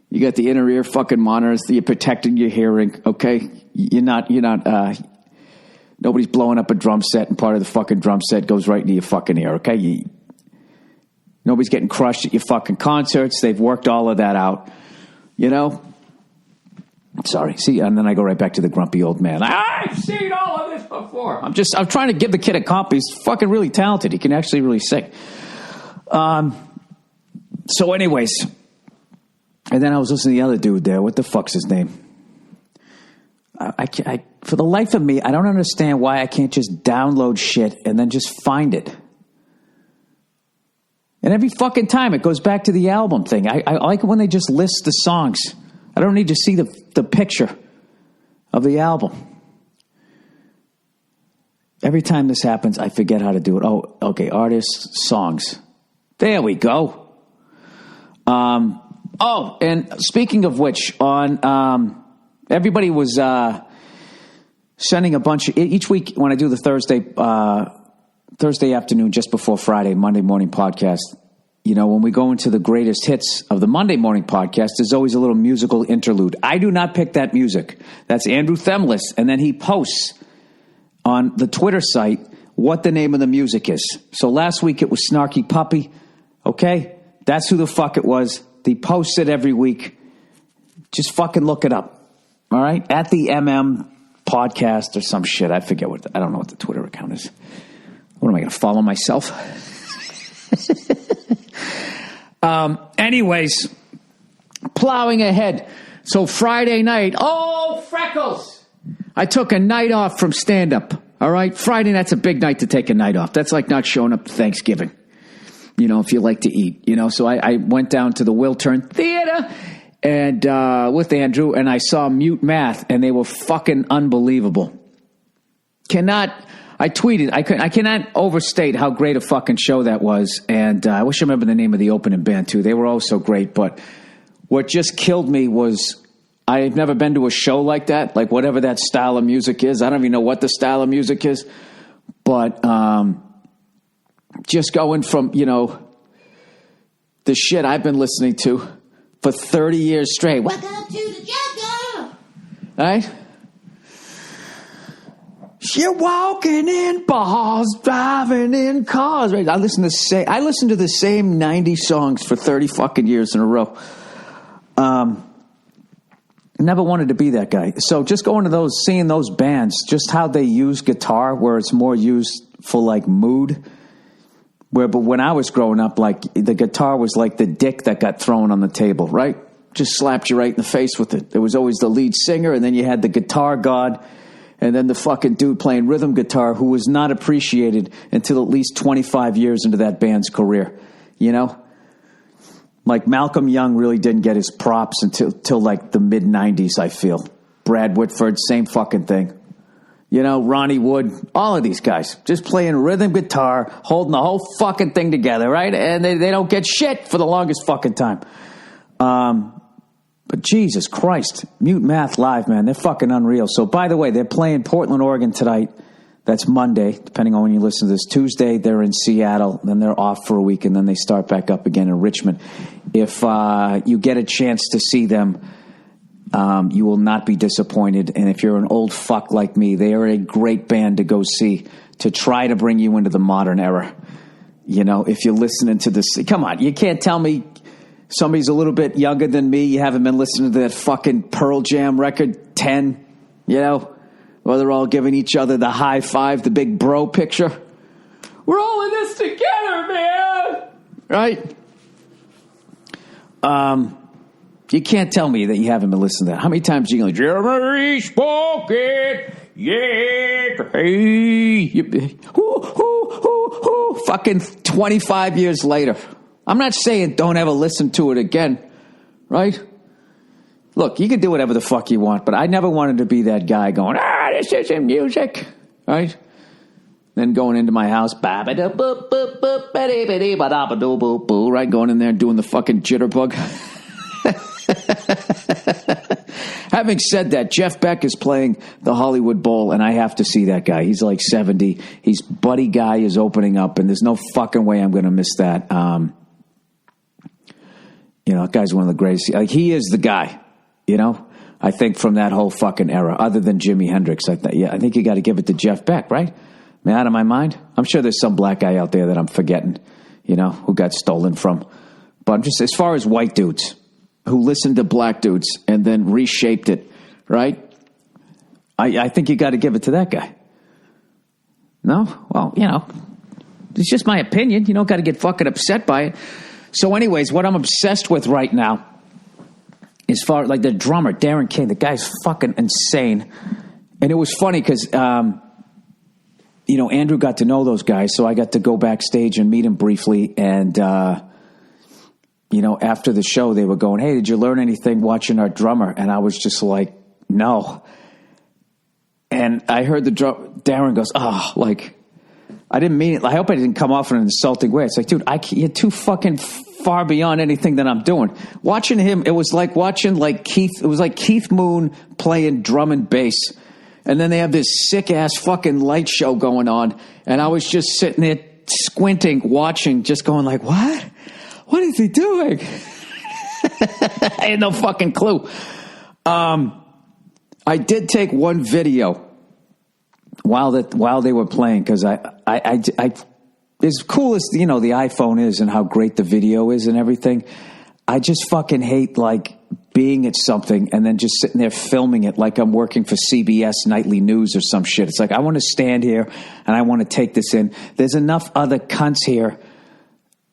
You got the inner ear fucking monitors. You're protecting your hearing, okay? You're not, nobody's blowing up a drum set and part of the fucking drum set goes right into your fucking ear, okay? Nobody's getting crushed at your fucking concerts. They've worked all of that out, you know? Sorry. See, and then I go right back to the grumpy old man. I've seen all of this before. I'm trying to give the kid a comp. He's fucking really talented. He can actually really sing. So anyways, and then I was listening to the other dude there. What the fuck's his name? I for the life of me, I don't understand why I can't just download shit and then just find it. And every fucking time it goes back to the album thing. I like it when they just list the songs. I don't need to see the picture of the album. Every time this happens, I forget how to do it. Oh, okay, artists, songs. There we go. And speaking of which, on everybody was sending a bunch of, each week when I do the Thursday afternoon just before Friday, Monday morning podcast, you know, when we go into the greatest hits of the Monday morning podcast, there's always a little musical interlude. I do not pick that music. That's Andrew Themlis, and then he posts on the Twitter site what the name of the music is. So last week it was Snarky Puppy. Okay? That's who the fuck it was. They post it every week. Just fucking look it up. All right? At the MM podcast or some shit. I forget I don't know what the Twitter account is. What am I going to follow myself? Anyways, plowing ahead. So Friday night. Oh, Freckles! I took a night off from stand-up. All right? Friday night's a big night to take a night off. That's like not showing up to Thanksgiving. You know, if you like to eat, you know. So I went down to the Wiltern Theater and with Andrew, and I saw Mute Math, and they were fucking unbelievable. I tweeted, I cannot overstate how great a fucking show that was, and I wish I remember the name of the opening band, too. They were all so great, but what just killed me was I've never been to a show like that, like whatever that style of music is. I don't even know what the style of music is, but just going from, you know, the shit I've been listening to for 30 years straight. Welcome to the jungle. Right? You're walking in bars, driving in cars. Right? I listen to the same 90 songs for 30 fucking years in a row. Never wanted to be that guy. So just going to those, seeing those bands, just how they use guitar, where it's more used for like mood. But when I was growing up, like the guitar was like the dick that got thrown on the table, right? Just slapped you right in the face with it. There was always the lead singer, and then you had the guitar god, and then the fucking dude playing rhythm guitar who was not appreciated until at least 25 years into that band's career, you know? Like Malcolm Young really didn't get his props until like the mid 90s, I feel. Brad Whitford, same fucking thing. You know, Ronnie Wood, all of these guys just playing rhythm guitar, holding the whole fucking thing together, right? And they don't get shit for the longest fucking time. But Jesus Christ, Mute Math Live, man, they're fucking unreal. So, by the way, they're playing Portland, Oregon tonight. That's Monday, depending on when you listen to this. Tuesday, they're in Seattle. Then they're off for a week, and then they start back up again in Richmond. If you get a chance to see them, you will not be disappointed. And if you're an old fuck like me, they are a great band to go see to try to bring you into the modern era. You know, if you're listening to this, come on, you can't tell me somebody's a little bit younger than me. You haven't been listening to that fucking Pearl Jam record 10, you know, where they're all giving each other the high five, the big bro picture. We're all in this together, man. Right? You can't tell me that you haven't been listening to that. How many times are you going to Jeremy spoke it? Yeah. Hey. Fucking 25 years later. I'm not saying don't ever listen to it again. Right? Look, you can do whatever the fuck you want, but I never wanted to be that guy going, this isn't music. Right? Then going into my house, right? Going in there and doing the fucking jitterbug. Having said that, Jeff Beck is playing the Hollywood Bowl, and I have to see that guy. He's like 70. He's Buddy Guy is opening up, and there's no fucking way I'm going to miss that. You know, that guy's one of the greatest. Like, he is the guy, you know, I think from that whole fucking era, other than Jimi Hendrix. I think you got to give it to Jeff Beck, right? Am I out of my mind? I'm sure there's some black guy out there that I'm forgetting, you know, who got stolen from. But I'm just, as far as white dudes who listened to black dudes and then reshaped it, right? I think you got to give it to that guy. No? Well, you know, it's just my opinion. You don't got to get fucking upset by it. So anyways, what I'm obsessed with right now, as far like the drummer, Darren King, the guy's fucking insane. And it was funny because, you know, Andrew got to know those guys, so I got to go backstage and meet him briefly. And, you know, after the show, they were going, hey, did you learn anything watching our drummer? And I was just like, no. And I heard Darren goes, oh, like, I didn't mean it. I hope I didn't come off in an insulting way. It's like, dude, you're too fucking far beyond anything that I'm doing. Watching him, it was like watching like Keith. It was like Keith Moon playing drum and bass. And then they have this sick-ass fucking light show going on. And I was just sitting there squinting, watching, just going like, what? What is he doing? I had no fucking clue. I did take one video while they were playing, because I as cool as, you know, the iPhone is and how great the video is and everything, I just fucking hate like being at something and then just sitting there filming it like I'm working for CBS Nightly News or some shit. It's like, I want to stand here and I want to take this in. There's enough other cunts here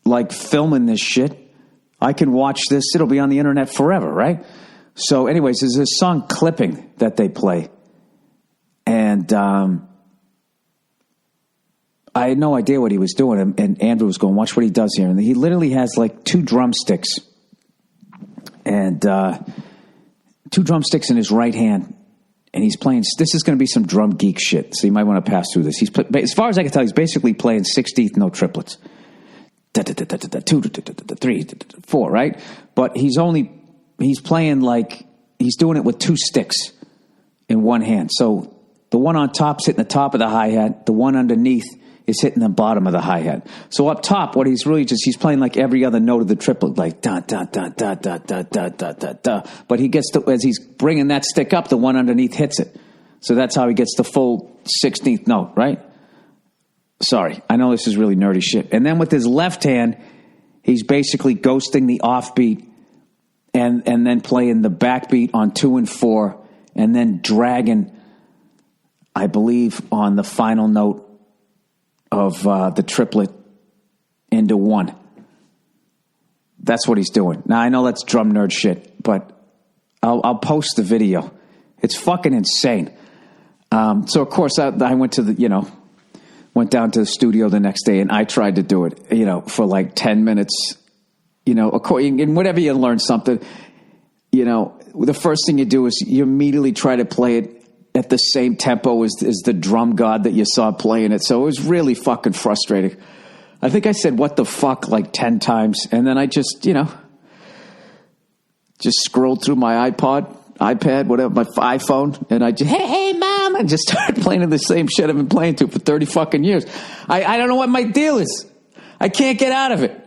like filming this shit. I can watch this. It'll be on the internet forever, right? So anyways, there's this song Clipping that they play. And I had no idea what he was doing. And Andrew was going, watch what he does here. And he literally has like two drumsticks. And 2 drumsticks in his right hand. And he's playing, this is going to be some drum geek shit. So you might want to pass through this. As far as I can tell, he's basically playing 16th note triplets. 2, 3, 4, right? But he's playing like, he's doing it with 2 sticks in one hand. So the one on top's hitting the top of the hi-hat. The one underneath is hitting the bottom of the hi-hat. So up top, what he's really he's playing like every other note of the triplet, like da da da da da da da da da da. But he gets as he's bringing that stick up, the one underneath hits it. So that's how he gets the full 16th note, right? Sorry, I know this is really nerdy shit. And then with his left hand, he's basically ghosting the offbeat and then playing the backbeat on 2 and 4, and then dragging, I believe, on the final note of the triplet into 1. That's what he's doing. Now, I know that's drum nerd shit, but I'll post the video. It's fucking insane. So, of course, I went to went down to the studio the next day, and I tried to do it, for like 10 minutes, and whenever you learn something, the first thing you do is you immediately try to play it at the same tempo as the drum god that you saw playing it. So it was really fucking frustrating. I think I said, what the fuck, like 10 times. And then I just scrolled through my iPad, whatever, my iPhone, and I just, hey, mom, and just started playing the same shit I've been playing to for 30 fucking years. I don't know what my deal is. I can't get out of it.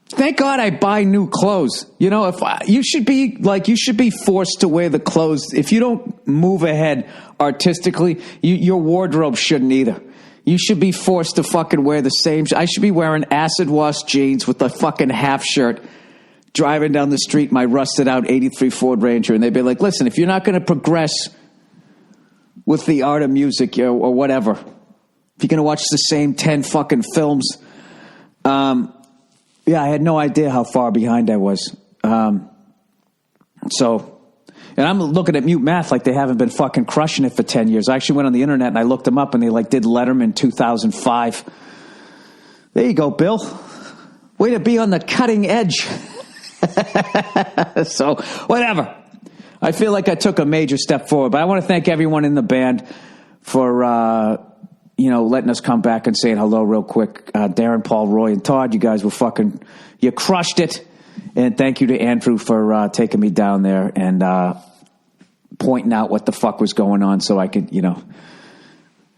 Thank God I buy new clothes. You should be forced to wear the clothes. If you don't move ahead artistically, your wardrobe shouldn't either. You should be forced to fucking wear the same. I should be wearing acid wash jeans with a fucking half shirt, driving down the street, my rusted out 83 Ford Ranger, and they'd be like, listen, if you're not going to progress with the art of music or whatever, if you're going to watch the same 10 fucking films, I had no idea how far behind I was. And I'm looking at Mute Math like they haven't been fucking crushing it for 10 years. I actually went on the internet and I looked them up and they did Letterman 2005. There you go, Bill. Way to be on the cutting edge. So, whatever. I feel like I took a major step forward, but I want to thank everyone in the band for, letting us come back and saying hello real quick. Darren, Paul, Roy, and Todd, you guys were you crushed it. And thank you to Andrew for taking me down there and pointing out what the fuck was going on so I could,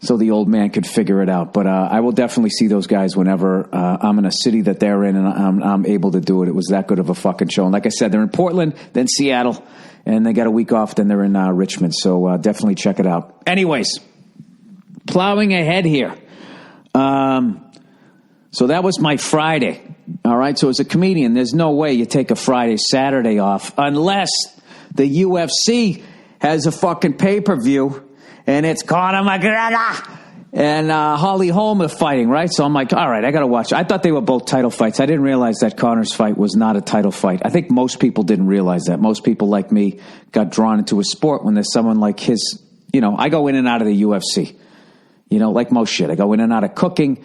so the old man could figure it out. But I will definitely see those guys whenever I'm in a city that they're in and I'm able to do it. It was that good of a fucking show. And like I said, they're in Portland, then Seattle, and they got a week off, then they're in Richmond. So definitely check it out. Anyways, plowing ahead here. So that was my Friday. All right. So as a comedian, there's no way you take a Friday, Saturday off unless the UFC has a fucking pay-per-view and it's Conor McGregor and Holly Holm are fighting, right? So I'm like, all right, I got to watch. I thought they were both title fights. I didn't realize that Conor's fight was not a title fight. I think most people didn't realize that. Most people like me got drawn into a sport when there's someone like his, I go in and out of the UFC, like most shit. I go in and out of cooking.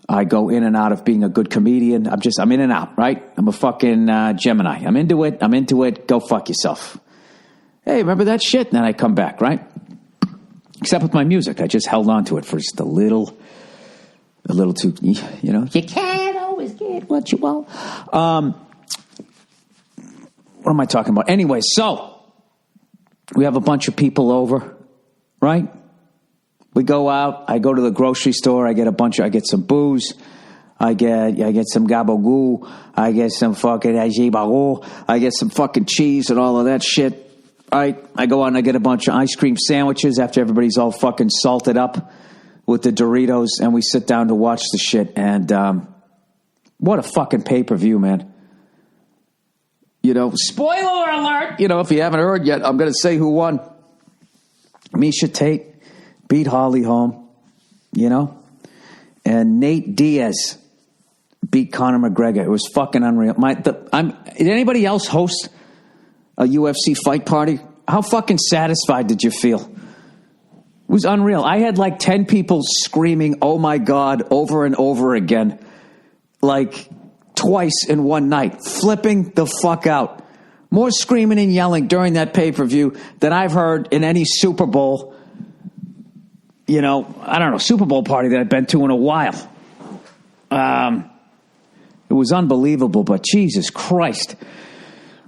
I go in and out of being a good comedian. I'm in and out, right? I'm a fucking Gemini. I'm into it. Go fuck yourself. Hey, remember that shit? And then I come back, right? Except with my music. I just held on to it for just a little too, You can't always get what you want. What am I talking about? Anyway, so we have a bunch of people over, right? We go out. I go to the grocery store. I get some booze. I get some gabagoo. I get some fucking ajibago. I get some fucking cheese and all of that shit. I go out and I get a bunch of ice cream sandwiches after everybody's all fucking salted up with the Doritos, and we sit down to watch the shit. And what a fucking pay-per-view, man. Spoiler alert. If you haven't heard yet, I'm going to say who won. Miesha Tate beat Holly Holm, and Nate Diaz beat Conor McGregor. It was fucking unreal. Did anybody else host a UFC fight party? How fucking satisfied did you feel? It was unreal. I had like 10 people screaming, oh my God, over and over again, like twice in one night, flipping the fuck out. More screaming and yelling during that pay-per-view than I've heard in any Super Bowl, I don't know, Super Bowl party that I've been to in a while. It was unbelievable, but Jesus Christ.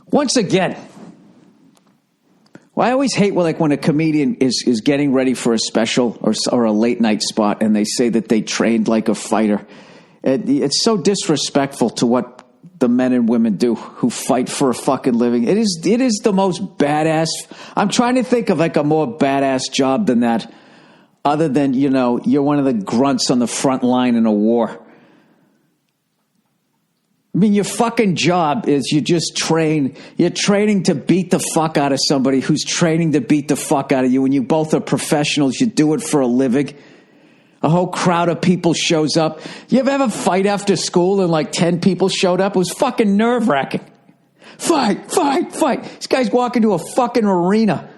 Once again, I always hate when a comedian is getting ready for a special or a late night spot and they say that they trained like a fighter. It's so disrespectful to what the men and women do who fight for a fucking living. It is the most badass. I'm trying to think of like a more badass job than that. Other than, you're one of the grunts on the front line in a war. I mean, your fucking job is you're training to beat the fuck out of somebody who's training to beat the fuck out of you. And you both are professionals. You do it for a living. A whole crowd of people shows up. You ever fight after school and like 10 people showed up? It was fucking nerve-wracking. Fight. This guy's walking to a fucking arena.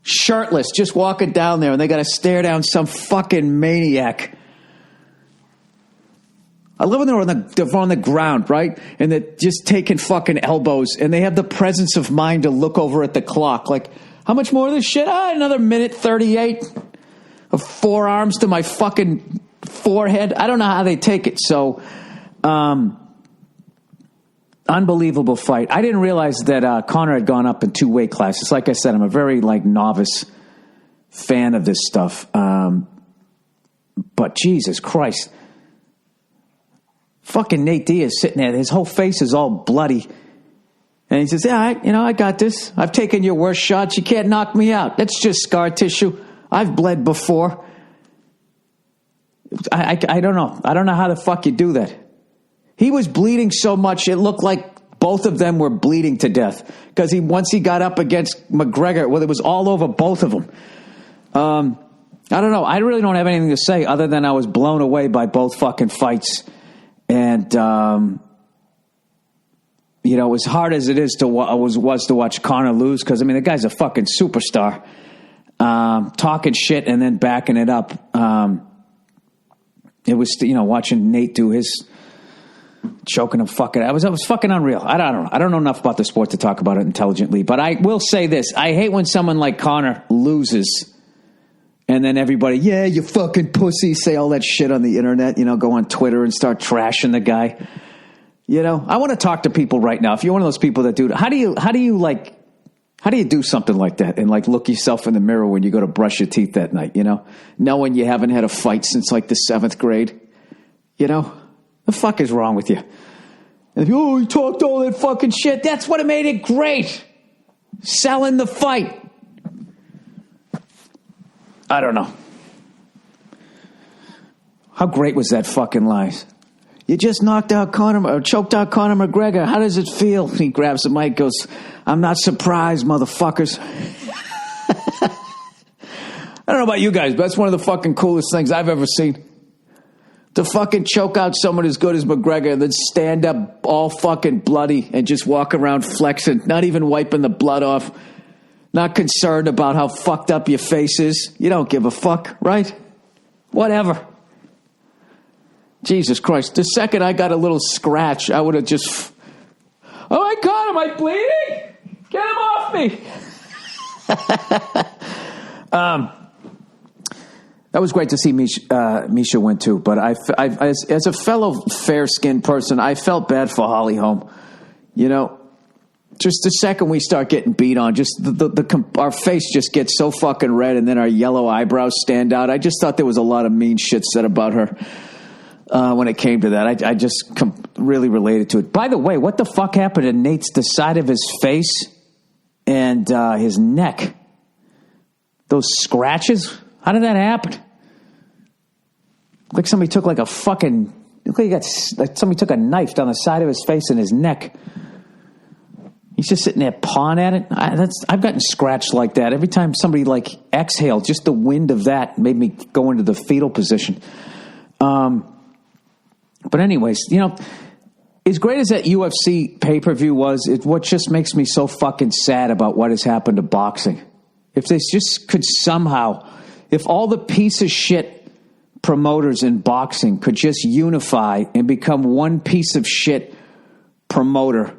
Shirtless, just walking down there, and they got to stare down some fucking maniac. I love when they're on the ground, right? And they're just taking fucking elbows, and they have the presence of mind to look over at the clock. Like, how much more of this shit? Another minute 38 of forearms to my fucking forehead. I don't know how they take it. So, unbelievable fight. I didn't realize that Conor had gone up in 2 weight classes. Like I said, I'm a very novice fan of this stuff. But Jesus Christ. Fucking Nate Diaz sitting there. His whole face is all bloody. And he says, yeah, I got this. I've taken your worst shots. You can't knock me out. That's just scar tissue. I've bled before. I don't know. I don't know how the fuck you do that. He was bleeding so much, it looked like both of them were bleeding to death. Because once he got up against McGregor, well, it was all over both of them. I don't know. I really don't have anything to say other than I was blown away by both fucking fights. And, as hard as it is was to watch Conor lose, because, the guy's a fucking superstar. Talking shit and then backing it up. It was, watching Nate do his choking him fucking. I was fucking unreal. I don't know. I don't know enough about the sport to talk about it intelligently, but I will say this. I hate when someone like Conor loses and then everybody, yeah, you fucking pussy, say all that shit on the internet, go on Twitter and start trashing the guy. I want to talk to people right now. If you're one of those people that do, how do you do something like that and look yourself in the mirror when you go to brush your teeth that night, knowing you haven't had a fight since the 7th grade, the fuck is wrong with you? And if you talked all that fucking shit, that's what made it great. Selling the fight. I don't know. How great was that fucking lie? You just choked out Conor McGregor. How does it feel? He grabs the mic, goes, I'm not surprised, motherfuckers. I don't know about you guys, but that's one of the fucking coolest things I've ever seen. To fucking choke out someone as good as McGregor and then stand up all fucking bloody and just walk around flexing, not even wiping the blood off, not concerned about how fucked up your face is. You don't give a fuck, right? Whatever. Jesus Christ. The second I got a little scratch, I would have just... Oh my God, am I bleeding? Get him off me. That was great to see Misha win too, but as a fellow fair-skinned person, I felt bad for Holly Holm. Just the second we start getting beat on, just our face just gets so fucking red, and then our yellow eyebrows stand out. I just thought there was a lot of mean shit said about her when it came to that. I just really related to it. By the way, what the fuck happened to the side of his face and his neck? Those scratches? How did that happen? Like somebody took somebody took a knife down the side of his face and his neck. He's just sitting there pawing at it. I've gotten scratched like that. Every time somebody exhaled, just the wind of that made me go into the fetal position. But anyways, as great as that UFC pay-per-view was, what just makes me so fucking sad about what has happened to boxing. If they just could somehow... If all the piece of shit promoters in boxing could just unify and become one piece of shit promoter,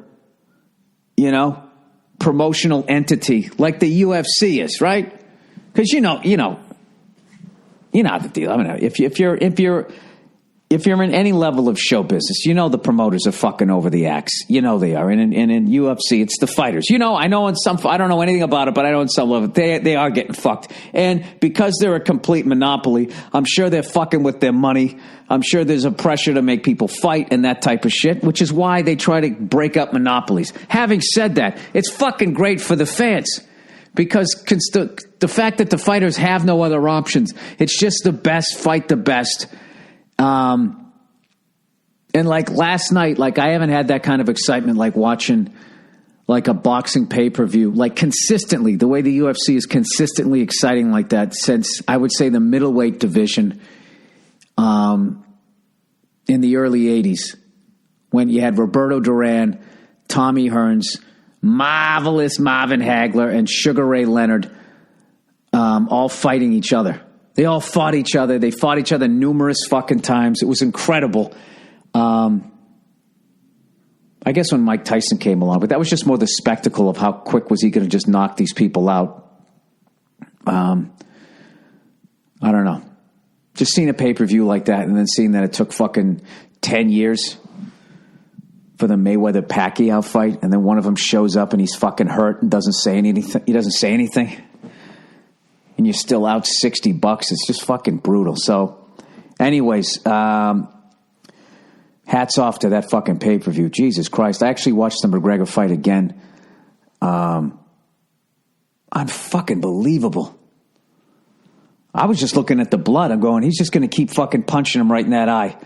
promotional entity like the UFC is, right? Because you know the deal. If you're in any level of show business, the promoters are fucking over the axe. They are. And in UFC, it's the fighters. I know I don't know anything about it, but I know in some level, they are getting fucked. And because they're a complete monopoly, I'm sure they're fucking with their money. I'm sure there's a pressure to make people fight and that type of shit, which is why they try to break up monopolies. Having said that, it's fucking great for the fans. Because the fact that the fighters have no other options, it's just the best, fight the best. And last night, I haven't had that kind of excitement watching a boxing pay-per-view, consistently, the way the UFC is consistently exciting like that since, I would say, the middleweight division in the early 80s when you had Roberto Duran, Tommy Hearns, marvelous Marvin Hagler, and Sugar Ray Leonard all fighting each other. They all fought each other. They fought each other numerous fucking times. It was incredible. I guess when Mike Tyson came along, but that was just more the spectacle of how quick was he going to just knock these people out. I don't know. Just seeing a pay-per-view like that and then seeing that it took fucking 10 years for the Mayweather-Pacquiao fight, and then one of them shows up and he's fucking hurt and doesn't say anything. He doesn't say anything. And you're still out $60. It's just fucking brutal. So, anyways, hats off to that fucking pay-per-view. Jesus Christ. I actually watched the McGregor fight again. Unfucking-believable. I was just looking at the blood. I'm going, he's just going to keep fucking punching him right in that eye.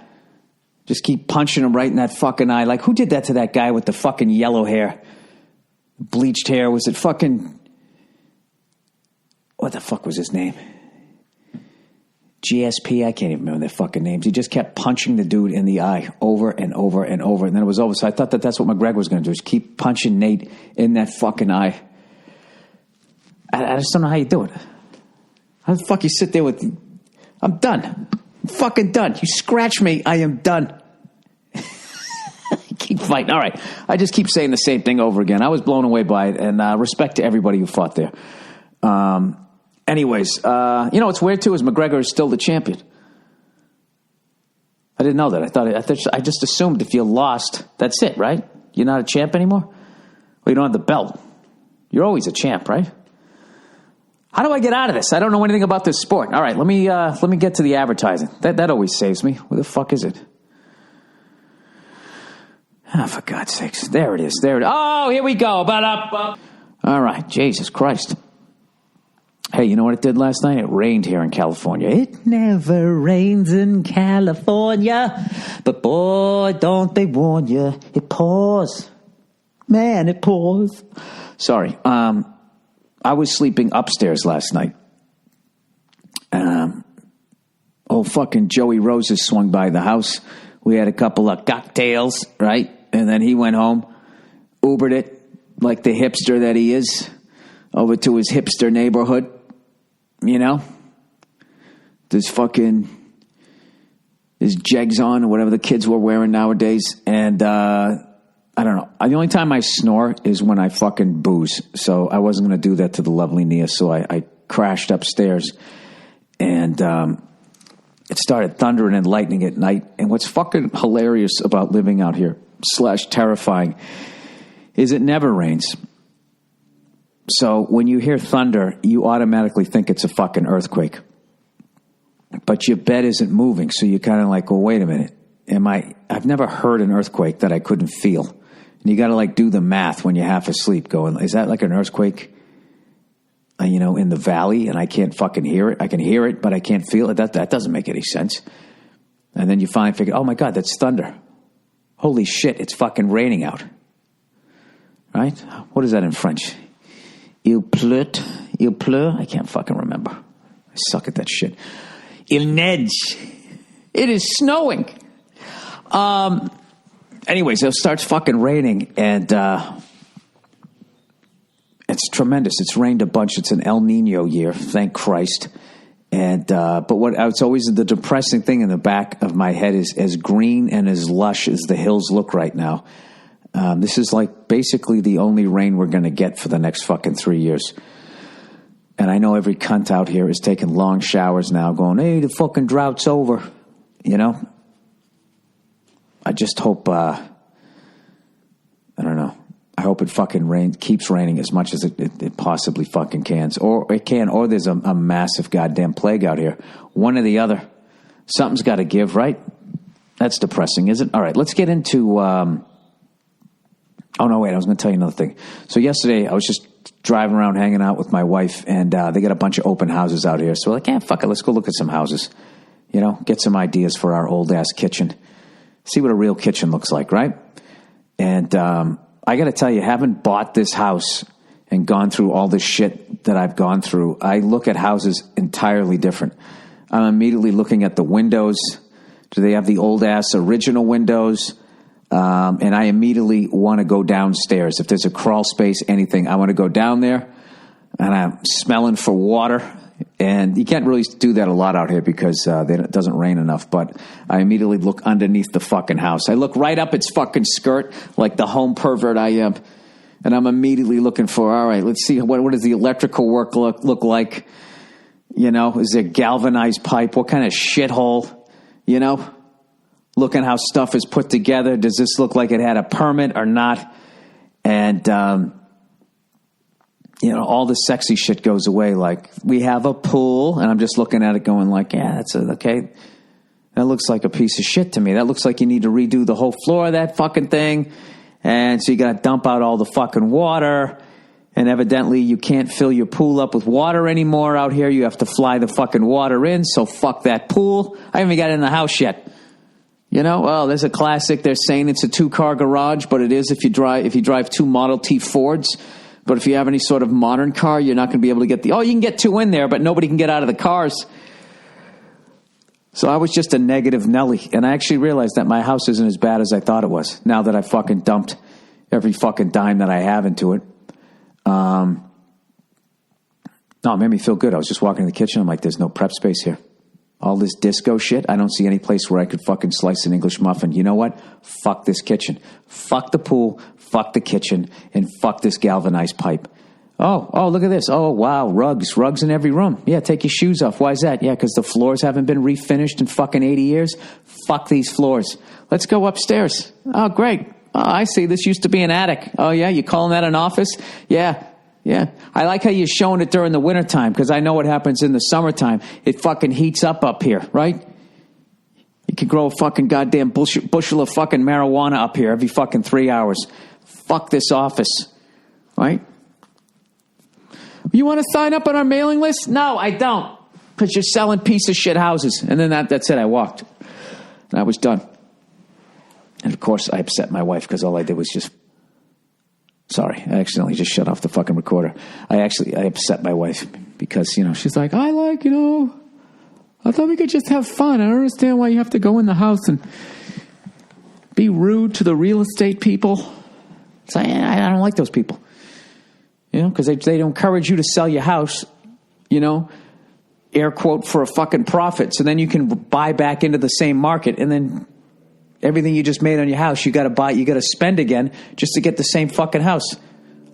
Just keep punching him right in that fucking eye. Like, who did that to that guy with the fucking yellow hair? Bleached hair. Was it fucking... What the fuck was his name? GSP? I can't even remember their fucking names. He just kept punching the dude in the eye over and over and over. And then it was over. So I thought that that's what McGregor was going to do, is keep punching Nate in that fucking eye. I just don't know how you do it. How the fuck you sit there with... I'm done. I'm fucking done. You scratch me, I am done. Keep fighting. All right. I just keep saying the same thing over again. I was blown away by it, and respect to everybody who fought there. Anyways, what's weird too is McGregor is still the champion. I didn't know that. I just assumed if you lost, that's it, right? You're not a champ anymore? Well, you don't have the belt. You're always a champ, right? How do I get out of this? I don't know anything about this sport. All right, let me get to the advertising. That always saves me. Where the fuck is it? Ah, for God's sakes. There it is. Oh, here we go. All right, Jesus Christ. Hey, you know what it did last night? It rained here in California. It never rains in California, but boy, don't they warn you. It pours. Man, it pours. Sorry. I was sleeping upstairs last night. Old fucking Joey Roses swung by the house. We had a couple of cocktails, right? And then he went home, Ubered it like the hipster that he is, over to his hipster neighborhood. You know? His jegs on or whatever the kids were wearing nowadays. And, I don't know. The only time I snore is when I fucking booze. So I wasn't going to do that to the lovely Nia. So I crashed upstairs. And it started thundering and lightning at night. And what's fucking hilarious about living out here, / terrifying, is it never rains. So when you hear thunder, you automatically think it's a fucking earthquake. But your bed isn't moving. So you're kind of like, well, wait a minute. I've never heard an earthquake that I couldn't feel. And you got to do the math when you're half asleep going, is that like an earthquake, in the valley and I can't fucking hear it? I can hear it, but I can't feel it. That doesn't make any sense. And then you finally figure, oh my God, that's thunder. Holy shit, it's fucking raining out. Right? What is that in French? Il pleut? I can't fucking remember. I suck at that shit. Il neige. It is snowing. Anyways, it starts fucking raining, and it's tremendous. It's rained a bunch. It's an El Nino year, thank Christ. And but it's always the depressing thing in the back of my head is as green and as lush as the hills look right now. This is like basically the only rain we're going to get for the next fucking 3 years. And I know every cunt out here is taking long showers now, going, "Hey, the fucking drought's over," you know. I just hope, I don't know. I hope it fucking keeps raining as much as it possibly fucking can. Or there's a massive goddamn plague out here. One or the other. Something's got to give, right? That's depressing, isn't it? All right, let's get into, I was going to tell you another thing. So yesterday, I was just driving around hanging out with my wife, and they got a bunch of open houses out here. So we're like, fuck it, let's go look at some houses. Get some ideas for our old-ass kitchen. See what a real kitchen looks like, right? And I got to tell you, having bought this house and gone through all this shit that I've gone through, I look at houses entirely different. I'm immediately looking at the windows. Do they have the old-ass original windows? And I immediately want to go downstairs. If there's a crawl space, anything, I want to go down there. And I'm smelling for water. And you can't really do that a lot out here because it doesn't rain enough. But I immediately look underneath the fucking house. I look right up its fucking skirt like the home pervert I am. And I'm immediately looking for, all right, let's see, what does the electrical work look like? You know, is there galvanized pipe? What kind of shithole? You know, looking how stuff is put together. Does this look like it had a permit or not? And, you know, all the sexy shit goes away. Like, we have a pool, and I'm just looking at it going like, yeah, that's okay. That looks like a piece of shit to me. That looks like you need to redo the whole floor of that fucking thing. And so you got to dump out all the fucking water. And evidently you can't fill your pool up with water anymore out here. You have to fly the fucking water in. So fuck that pool. I haven't even got in the house yet. You know, well, there's a classic. They're saying it's a 2-car garage, but it is if you drive 2 Model T Fords. But if you have any sort of modern car, you're not going to be able to get you can get 2 in there, but nobody can get out of the cars. So I was just a negative Nelly. And I actually realized that my house isn't as bad as I thought it was. Now that I fucking dumped every fucking dime that I have into it. No, it made me feel good. I was just walking in the kitchen. I'm like, there's no prep space here. All this disco shit. I don't see any place where I could fucking slice an English muffin. You know what? Fuck this kitchen. Fuck the pool. Fuck the kitchen. And fuck this galvanized pipe. Oh, look at this. Oh, wow. Rugs in every room. Yeah, take your shoes off. Why is that? Yeah, because the floors haven't been refinished in fucking 80 years. Fuck these floors. Let's go upstairs. Oh, great. Oh, I see. This used to be an attic. Oh, yeah? You calling that an office? Yeah. I like how you're showing it during the wintertime because I know what happens in the summertime. It fucking heats up here, right? You can grow a fucking goddamn bushel of fucking marijuana up here every fucking 3 hours. Fuck this office, right? You want to sign up on our mailing list? No, I don't. Because you're selling piece of shit houses. And then that's it. I walked. And I was done. And of course, I upset my wife because all I did was just... Sorry, I accidentally just shut off the fucking recorder. I upset my wife because, she's like, I thought we could just have fun. I don't understand why you have to go in the house and be rude to the real estate people. So I don't like those people. Because they don't encourage you to sell your house, air quote, for a fucking profit. So then you can buy back into the same market. And then everything you just made on your house, you got to spend again just to get the same fucking house.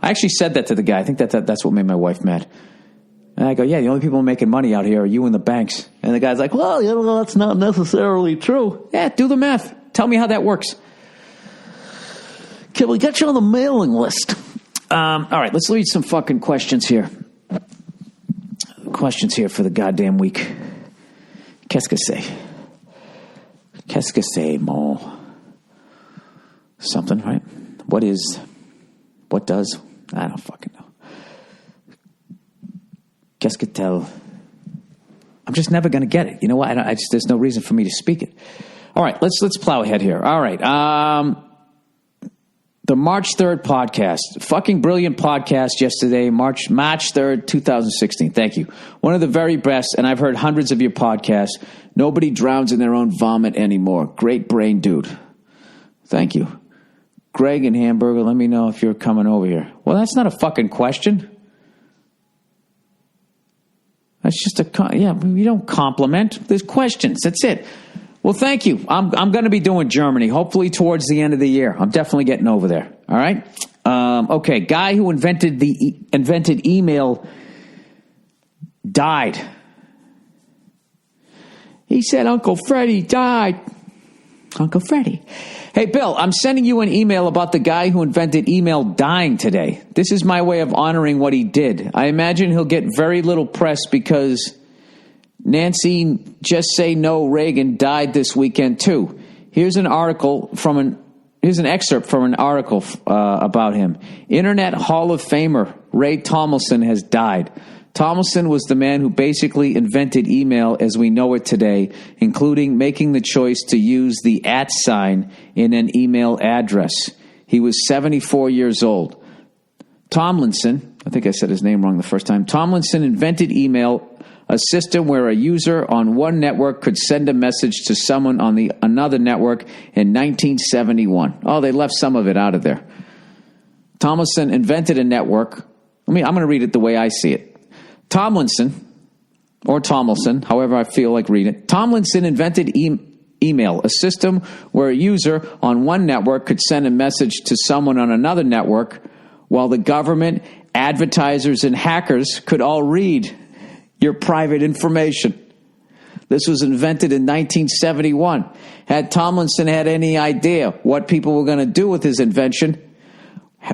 I actually said that to the guy. I think that's what made my wife mad. And I go, yeah, the only people making money out here are you and the banks. And the guy's like, well, that's not necessarily true. Yeah, do the math. Tell me how that works. Can we get you on the mailing list? All right, let's read some fucking questions here. Questions here for the goddamn week. Qu'est-ce que c'est? Qu'est-ce que c'est, mon? Something, right? What does? I don't fucking know. Qu'est-ce que tel? I'm just never going to get it. You know what? There's no reason for me to speak it. All right, let's plow ahead here. All right. The March 3rd podcast. Fucking brilliant podcast yesterday, March 3rd, 2016. Thank you. One of the very best, and I've heard hundreds of your podcasts. Nobody drowns in their own vomit anymore. Great brain, dude. Thank you. Greg and Hamburger, let me know if you're coming over here. Well, that's not a fucking question. That's just you don't compliment. There's questions. That's it. Well, thank you. I'm going to be doing Germany, hopefully towards the end of the year. I'm definitely getting over there. All right? Okay, guy who invented email died. He said Uncle Freddie died. Uncle Freddie. Hey, Bill, I'm sending you an email about the guy who invented email dying today. This is my way of honoring what he did. I imagine he'll get very little press because... Nancy Just Say No Reagan died this weekend too. Here's an excerpt from an article about him. Internet Hall of Famer Ray Tomlinson has died. Tomlinson was the man who basically invented email as we know it today, including making the choice to use the @ sign in an email address. He was 74 years old. Tomlinson, I think I said his name wrong the first time. Tomlinson invented email, a system where a user on one network could send a message to someone on another network in 1971. Oh, they left some of it out of there. Tomlinson invented a network. I'm going to read it the way I see it. Tomlinson or Tomlinson, however I feel like reading it. Tomlinson invented email, a system where a user on one network could send a message to someone on another network, while the government, advertisers, and hackers could all read your private information. This was invented in 1971. Had Tomlinson had any idea what people were going to do with his invention,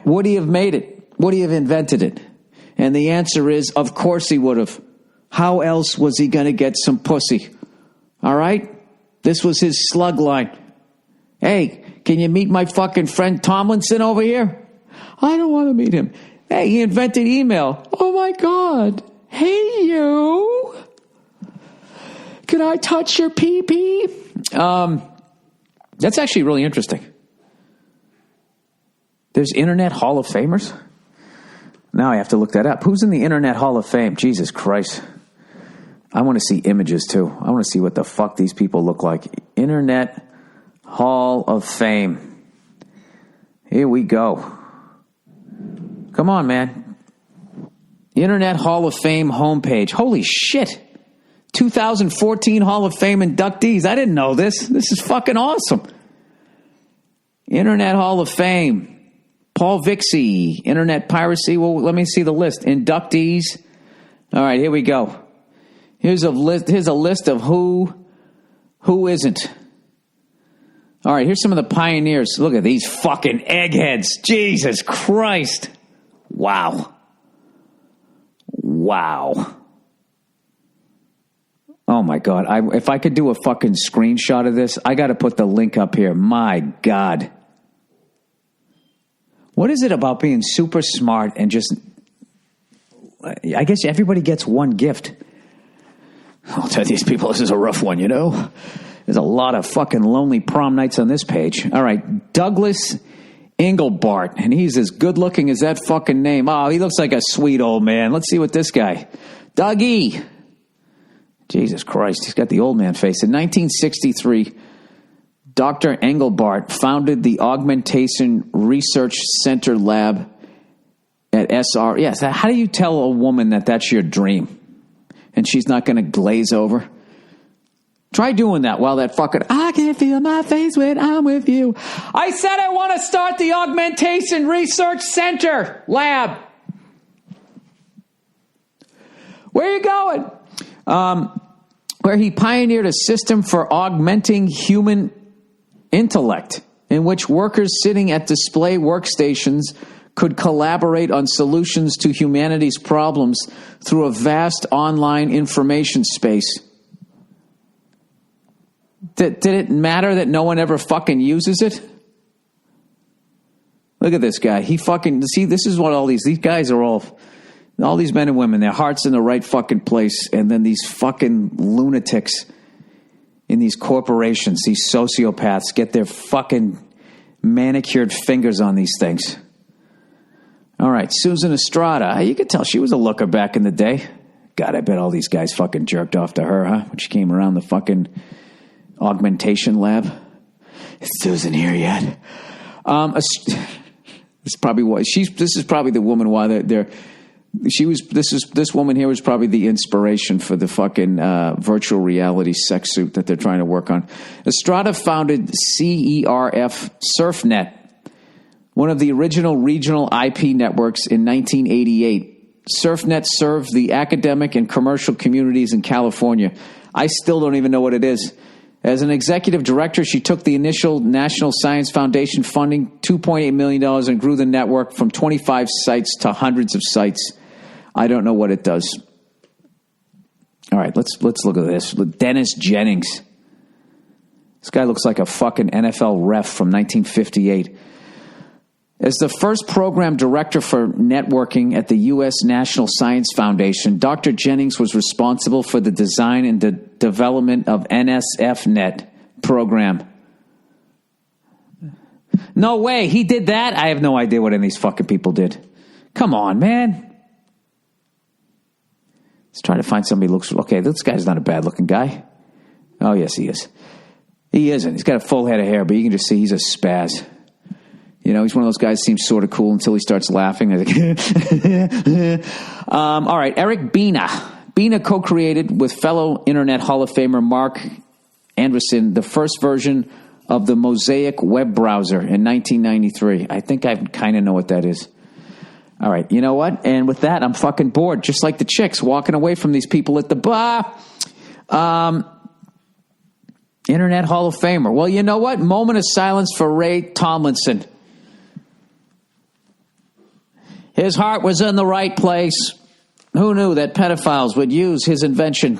would he have made it? Would he have invented it? And the answer is, of course he would have. How else was he going to get some pussy? All right? This was his slug line. Hey, can you meet my fucking friend Tomlinson over here? I don't want to meet him. Hey, he invented email. Oh my God. Hey, you. Can I touch your pee-pee? That's actually really interesting. There's Internet Hall of Famers? Now I have to look that up. Who's in the Internet Hall of Fame? Jesus Christ. I want to see images too. I want to see what the fuck these people look like. Internet Hall of Fame. Here we go. Come on, man. Internet Hall of Fame homepage. Holy shit. 2014 Hall of Fame inductees. I didn't know this. This is fucking awesome. Internet Hall of Fame. Paul Vixie. Internet piracy. Well, let me see the list. Inductees. All right, here we go. Here's a list of who isn't. All right, here's some of the pioneers. Look at these fucking eggheads. Jesus Christ. Wow. Oh my God. If I could do a fucking screenshot of this, I got to put the link up here. My God. What is it about being super smart and just, I guess everybody gets one gift. I'll tell these people this is a rough one, you know? There's a lot of fucking lonely prom nights on this page. All right, Douglas Engelbart, and he's as good looking as that fucking name. Oh, he looks like a sweet old man. Let's see what this guy. Dougie. Jesus Christ, he's got the old man face. In 1963, Dr. Engelbart founded the Augmentation Research Center Lab at SR. Yes, how do you tell a woman that that's your dream and she's not going to glaze over? Try doing that while that fucking, I can feel my face when I'm with you. I said I want to start the Augmentation Research Center Lab. Where are you going? Where he pioneered a system for augmenting human intellect, in which workers sitting at display workstations could collaborate on solutions to humanity's problems through a vast online information space. Did it matter that no one ever fucking uses it? Look at this guy. He fucking, see, this is what these guys are all these men and women, their heart's in the right fucking place, and then these fucking lunatics in these corporations, these sociopaths, get their fucking manicured fingers on these things. All right, Susan Estrada. You could tell she was a looker back in the day. God, I bet all these guys fucking jerked off to her, huh? When she came around the fucking augmentation lab. Is Susan here yet? This is probably the woman why this woman here was probably the inspiration for the fucking virtual reality sex suit that they're trying to work on. Estrada founded CERF SurfNet, one of the original regional IP networks, in 1988. SurfNet served the academic and commercial communities in California. I still don't even know what it is. As an executive director, she took the initial National Science Foundation funding, $2.8 million, and grew the network from 25 sites to hundreds of sites. I don't know what it does. All right, let's look at this. Dennis Jennings. This guy looks like a fucking NFL ref from 1958. As the first program director for networking at the U.S. National Science Foundation, Dr. Jennings was responsible for the design and the development of NSFNet program. No way, he did that? I have no idea what any of these fucking people did. Come on, man. Let's try to find somebody who looks... Okay, this guy's not a bad-looking guy. Oh, yes, he is. He isn't. He's got a full head of hair, but you can just see he's a spaz. You know, he's one of those guys who seems sort of cool until he starts laughing. All right, Eric Bina. Bina co-created with fellow Internet Hall of Famer Mark Anderson the first version of the Mosaic web browser in 1993. I think I kind of know what that is. All right, you know what? And with that, I'm fucking bored, just like the chicks walking away from these people at the bar. Internet Hall of Famer. Well, you know what? Moment of silence for Ray Tomlinson. His heart was in the right place. Who knew that pedophiles would use his invention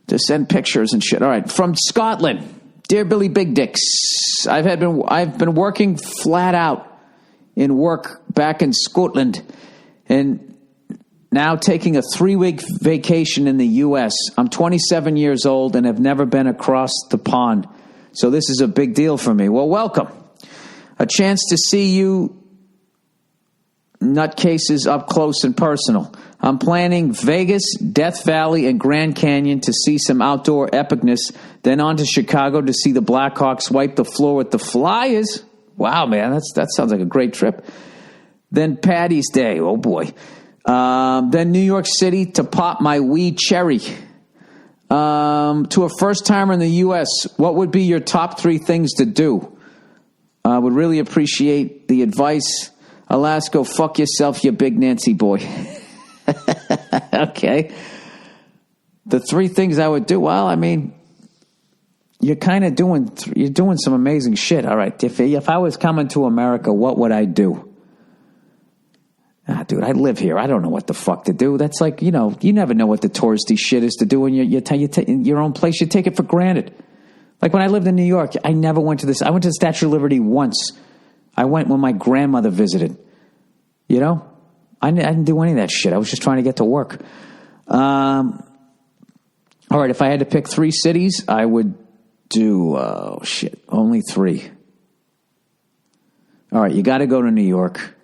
to send pictures and shit? All right, from Scotland. Dear Billy Big Dicks, I've been working flat out in work back in Scotland and now taking a 3-week vacation in the U.S. I'm 27 years old and have never been across the pond, so this is a big deal for me. Well, welcome. A chance to see you nutcases up close and personal. I'm planning Vegas, Death Valley, and Grand Canyon to see some outdoor epicness, then on to Chicago to see the Blackhawks wipe the floor with the Flyers. Wow, man, that sounds like a great trip. Then Patty's Day, oh boy. Then New York City to pop my wee cherry. To a first-timer in the U.S., what would be your top 3 things to do? I would really appreciate the advice. Alas, go fuck yourself, you big Nancy boy. Okay. The 3 things I would do, well, I mean, you're kind of doing some amazing shit. All right, if I was coming to America, what would I do? Dude, I live here. I don't know what the fuck to do. That's like, you never know what the touristy shit is to do in your own place. You take it for granted. Like when I lived in New York, I never went to this. I went to the Statue of Liberty once. I went when my grandmother visited. I didn't do any of that shit. I was just trying to get to work. All right, if I had to pick 3 cities, I would do, only 3. All right, you got to go to New York.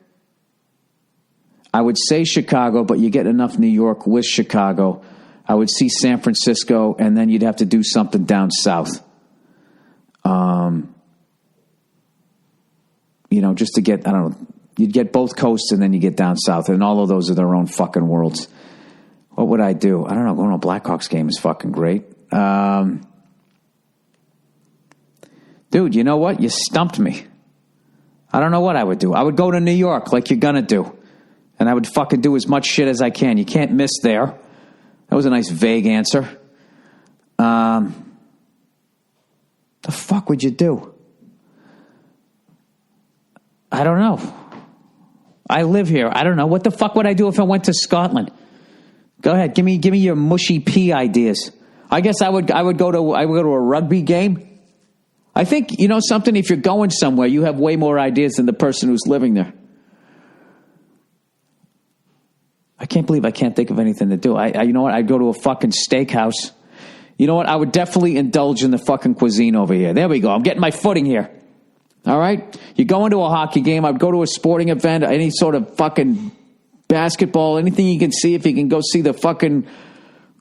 I would say Chicago, but you get enough New York with Chicago. I would see San Francisco, and then you'd have to do something down south. Just to get, I don't know, you'd get both coasts, and then you get down south, and all of those are their own fucking worlds. What would I do? I don't know. Going to a Blackhawks game is fucking great. Dude, you know what? You stumped me. I don't know what I would do. I would go to New York like you're going to do. And I would fucking do as much shit as I can. You can't miss there. That was a nice vague answer. The fuck would you do? I don't know. I live here. I don't know. What the fuck would I do if I went to Scotland? Go ahead. Give me your mushy pea ideas. I guess I would go to a rugby game. I think, something, if you're going somewhere, you have way more ideas than the person who's living there. I can't believe I can't think of anything to do. You know what? I'd go to a fucking steakhouse. You know what? I would definitely indulge in the fucking cuisine over here. There we go. I'm getting my footing here. All right? You go into a hockey game. I'd go to a sporting event, any sort of fucking basketball, anything you can see. If you can go see the fucking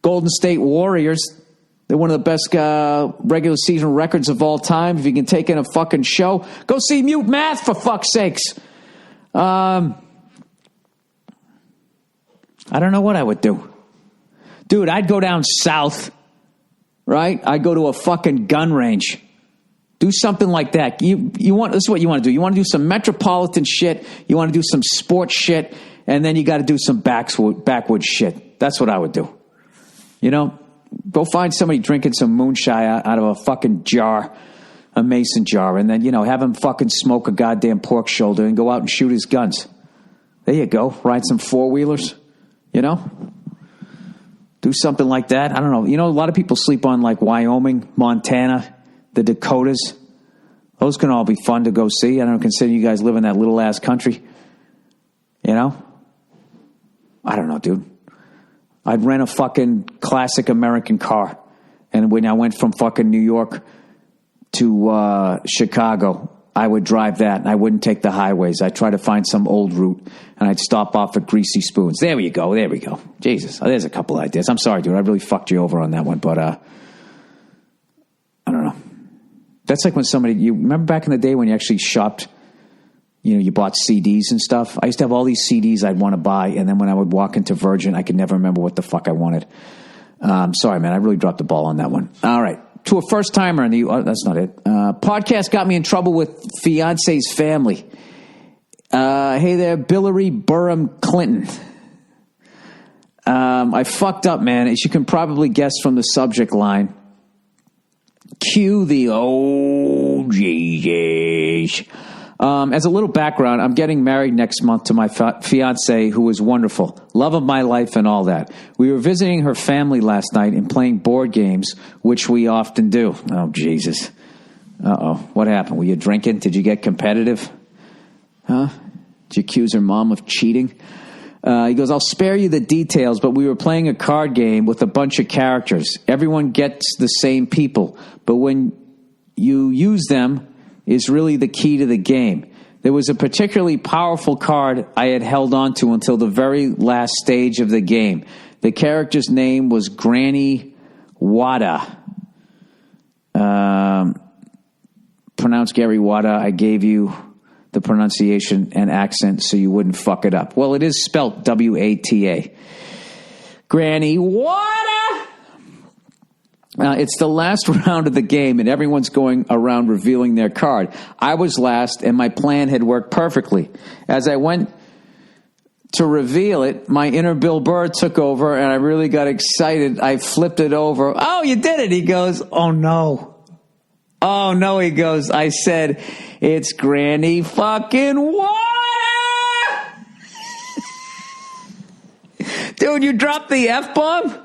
Golden State Warriors. They're one of the best regular season records of all time. If you can take in a fucking show, go see Mute Math, for fuck's sakes. I don't know what I would do. Dude, I'd go down south, right? I'd go to a fucking gun range. Do something like that. This is what you want to do. You want to do some metropolitan shit. You want to do some sports shit. And then you got to do some backwoods shit. That's what I would do. Go find somebody drinking some moonshine out of a fucking jar, a mason jar. And then, have him fucking smoke a goddamn pork shoulder and go out and shoot his guns. There you go. Ride some 4-wheelers. Do something like that. I don't know. A lot of people sleep on like Wyoming, Montana, the Dakotas. Those can all be fun to go see. I don't consider you guys live in that little ass country. I don't know, dude. I'd rent a fucking classic American car. And when I went from fucking New York to Chicago, I would drive that, and I wouldn't take the highways. I'd try to find some old route, and I'd stop off at Greasy Spoons. There we go. Jesus, there's a couple ideas. I'm sorry, dude. I really fucked you over on that one, but I don't know. That's like when you remember back in the day when you actually shopped, you bought CDs and stuff. I used to have all these CDs I'd want to buy, and then when I would walk into Virgin, I could never remember what the fuck I wanted. Sorry, man, I really dropped the ball on that one. All right. To a first-timer in the that's not it. Podcast got me in trouble with fiance's family. Hey there, Billary Burham Clinton. I fucked up, man. As you can probably guess from the subject line, cue the Jesus. As a little background, I'm getting married next month to my fiance, who is wonderful, love of my life and all that. We were visiting her family last night and playing board games, which we often do. Oh, Jesus. Uh-oh. What happened? Were you drinking? Did you get competitive? Huh? Did you accuse her mom of cheating? He goes, I'll spare you the details, but we were playing a card game with a bunch of characters. Everyone gets the same people, but when you use them is really the key to the game. There was a particularly powerful card I had held on to until the very last stage of the game. The character's name was Granny Wada. Pronounced Gary Wada. I gave you the pronunciation and accent so you wouldn't fuck it up. Well, it is spelt W-A-T-A. Granny Wada! It's the last round of the game, and everyone's going around revealing their card. I was last, and my plan had worked perfectly. As I went to reveal it, my inner Bill Burr took over, and I really got excited. I flipped it over. Oh, you did it, he goes. Oh, no. Oh, no, he goes. I said, it's Granny fucking Water! Dude, you dropped the F-bomb?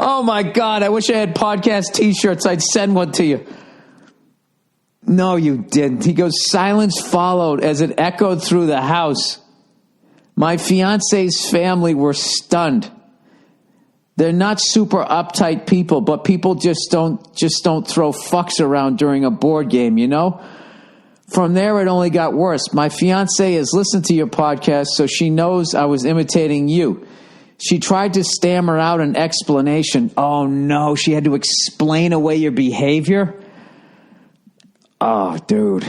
Oh, my God. I wish I had podcast T-shirts. I'd send one to you. No, you didn't. He goes, silence followed as it echoed through the house. My fiance's family were stunned. They're not super uptight people, but people just don't throw fucks around during a board game, you know? From there, it only got worse. My fiance has listened to your podcast, so she knows I was imitating you. She tried to stammer out an explanation. Oh, no, she had to explain away your behavior? Oh, dude.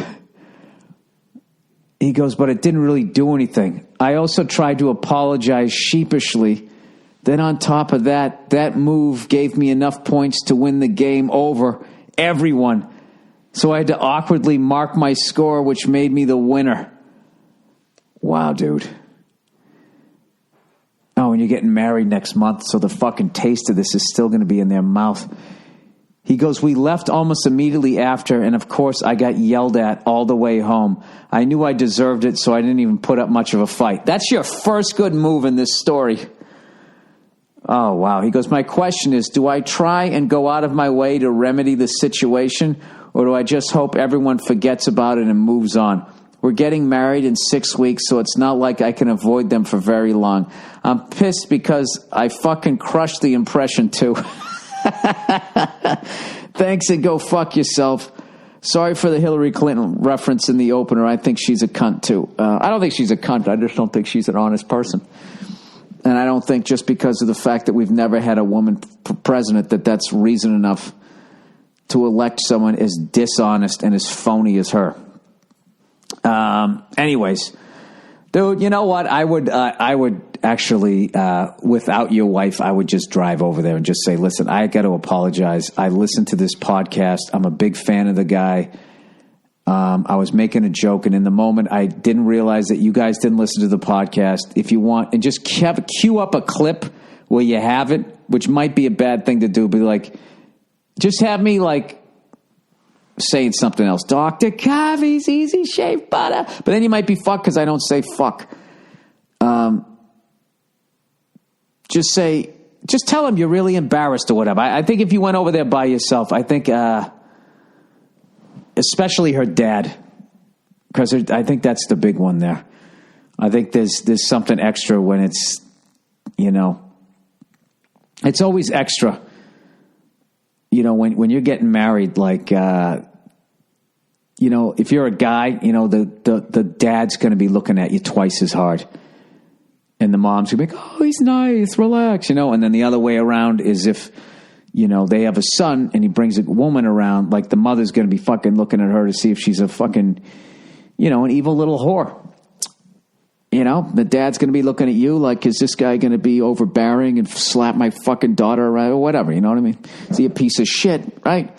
He goes, but it didn't really do anything. I also tried to apologize sheepishly. Then on top of that, that move gave me enough points to win the game over everyone. So I had to awkwardly mark my score, which made me the winner. Wow, dude. Oh, and you're getting married next month, so the fucking taste of this is still going to be in their mouth. He goes, we left almost immediately after, and of course I got yelled at all the way home. I knew I deserved it, so I didn't even put up much of a fight. That's your first good move in this story. Oh, wow. He goes, my question is, do I try and go out of my way to remedy the situation, or do I just hope everyone forgets about it and moves on? We're getting married in 6 weeks, so it's not like I can avoid them for very long. I'm pissed because I fucking crushed the impression, too. Thanks and go fuck yourself. Sorry for the Hillary Clinton reference in the opener. I think she's a cunt, too. I don't think she's a cunt. I just don't think she's an honest person. And I don't think just because of the fact that we've never had a woman president that that's reason enough to elect someone as dishonest and as phony as her. Anyways, dude, you know what? I would actually, without your wife, I would just drive over there and just say, listen, I got to apologize. I listened to this podcast. I'm a big fan of the guy. I was making a joke, and in the moment, I didn't realize that you guys didn't listen to the podcast. If you want, and just queue up a clip where you have it, which might be a bad thing to do, but like, just have me like saying something else. Dr. Covey's Easy Shave Butter. But then you might be fucked because I don't say fuck. Just tell him you're really embarrassed or whatever. I think if you went over there by yourself, I think, especially her dad, because I think that's the big one there. I think there's something extra when it's, you know, it's always extra. You know, when you're getting married, like, you know, if you're a guy, you know, the dad's going to be looking at you twice as hard. And the mom's going to be like, oh, he's nice, relax, you know. And then the other way around is if, you know, they have a son and he brings a woman around, like the mother's going to be fucking looking at her to see if she's a fucking, an evil little whore. The dad's going to be looking at you like, is this guy going to be overbearing and slap my fucking daughter around or whatever? You know what I mean? Is he a piece of shit, right?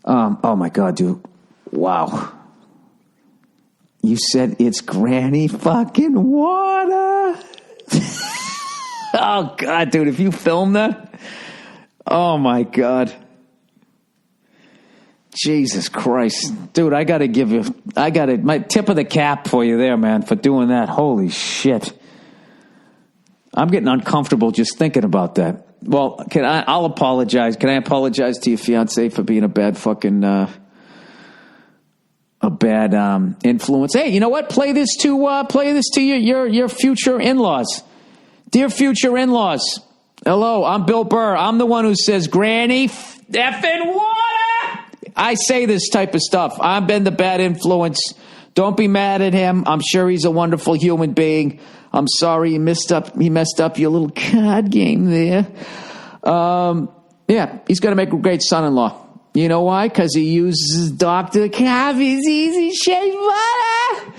Oh my God, dude. Wow. You said it's granny fucking water. Oh God, dude, if you film that, oh my God. Jesus Christ. Dude, I got my tip of the cap for you there, man, for doing that. Holy shit. I'm getting uncomfortable just thinking about that. Well, I'll apologize. Can I apologize to your fiance for being a bad fucking, influence? Hey, you know what? Play this to your future in-laws. Dear future in-laws. Hello, I'm Bill Burr. I'm the one who says, Granny effing water. I say this type of stuff. I've been the bad influence. Don't be mad at him. I'm sure he's a wonderful human being. I'm sorry he messed up your little card game there. Yeah, he's going to make a great son-in-law. You know why? Because he uses Dr. Coffee's Easy Shave Butter.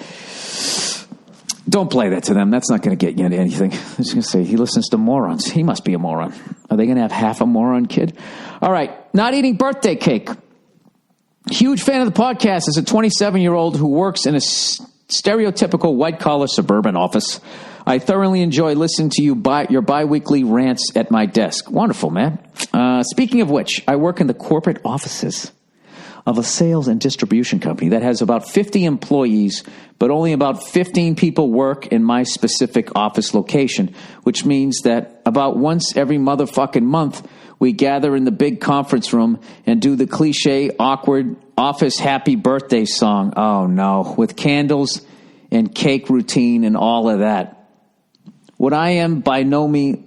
Don't play that to them. That's not going to get you into anything. I was going to say, he listens to morons. He must be a moron. Are they going to have half a moron kid? All right, not eating birthday cake. Huge fan of the podcast as a 27-year-old who works in a stereotypical white-collar suburban office. I thoroughly enjoy listening to your bi-weekly rants at my desk. Wonderful, man. Speaking of which, I work in the corporate offices of a sales and distribution company that has about 50 employees, but only about 15 people work in my specific office location, which means that about once every motherfucking month, we gather in the big conference room and do the cliche, awkward office happy birthday song. Oh, no. With candles and cake routine and all of that. While I am by no means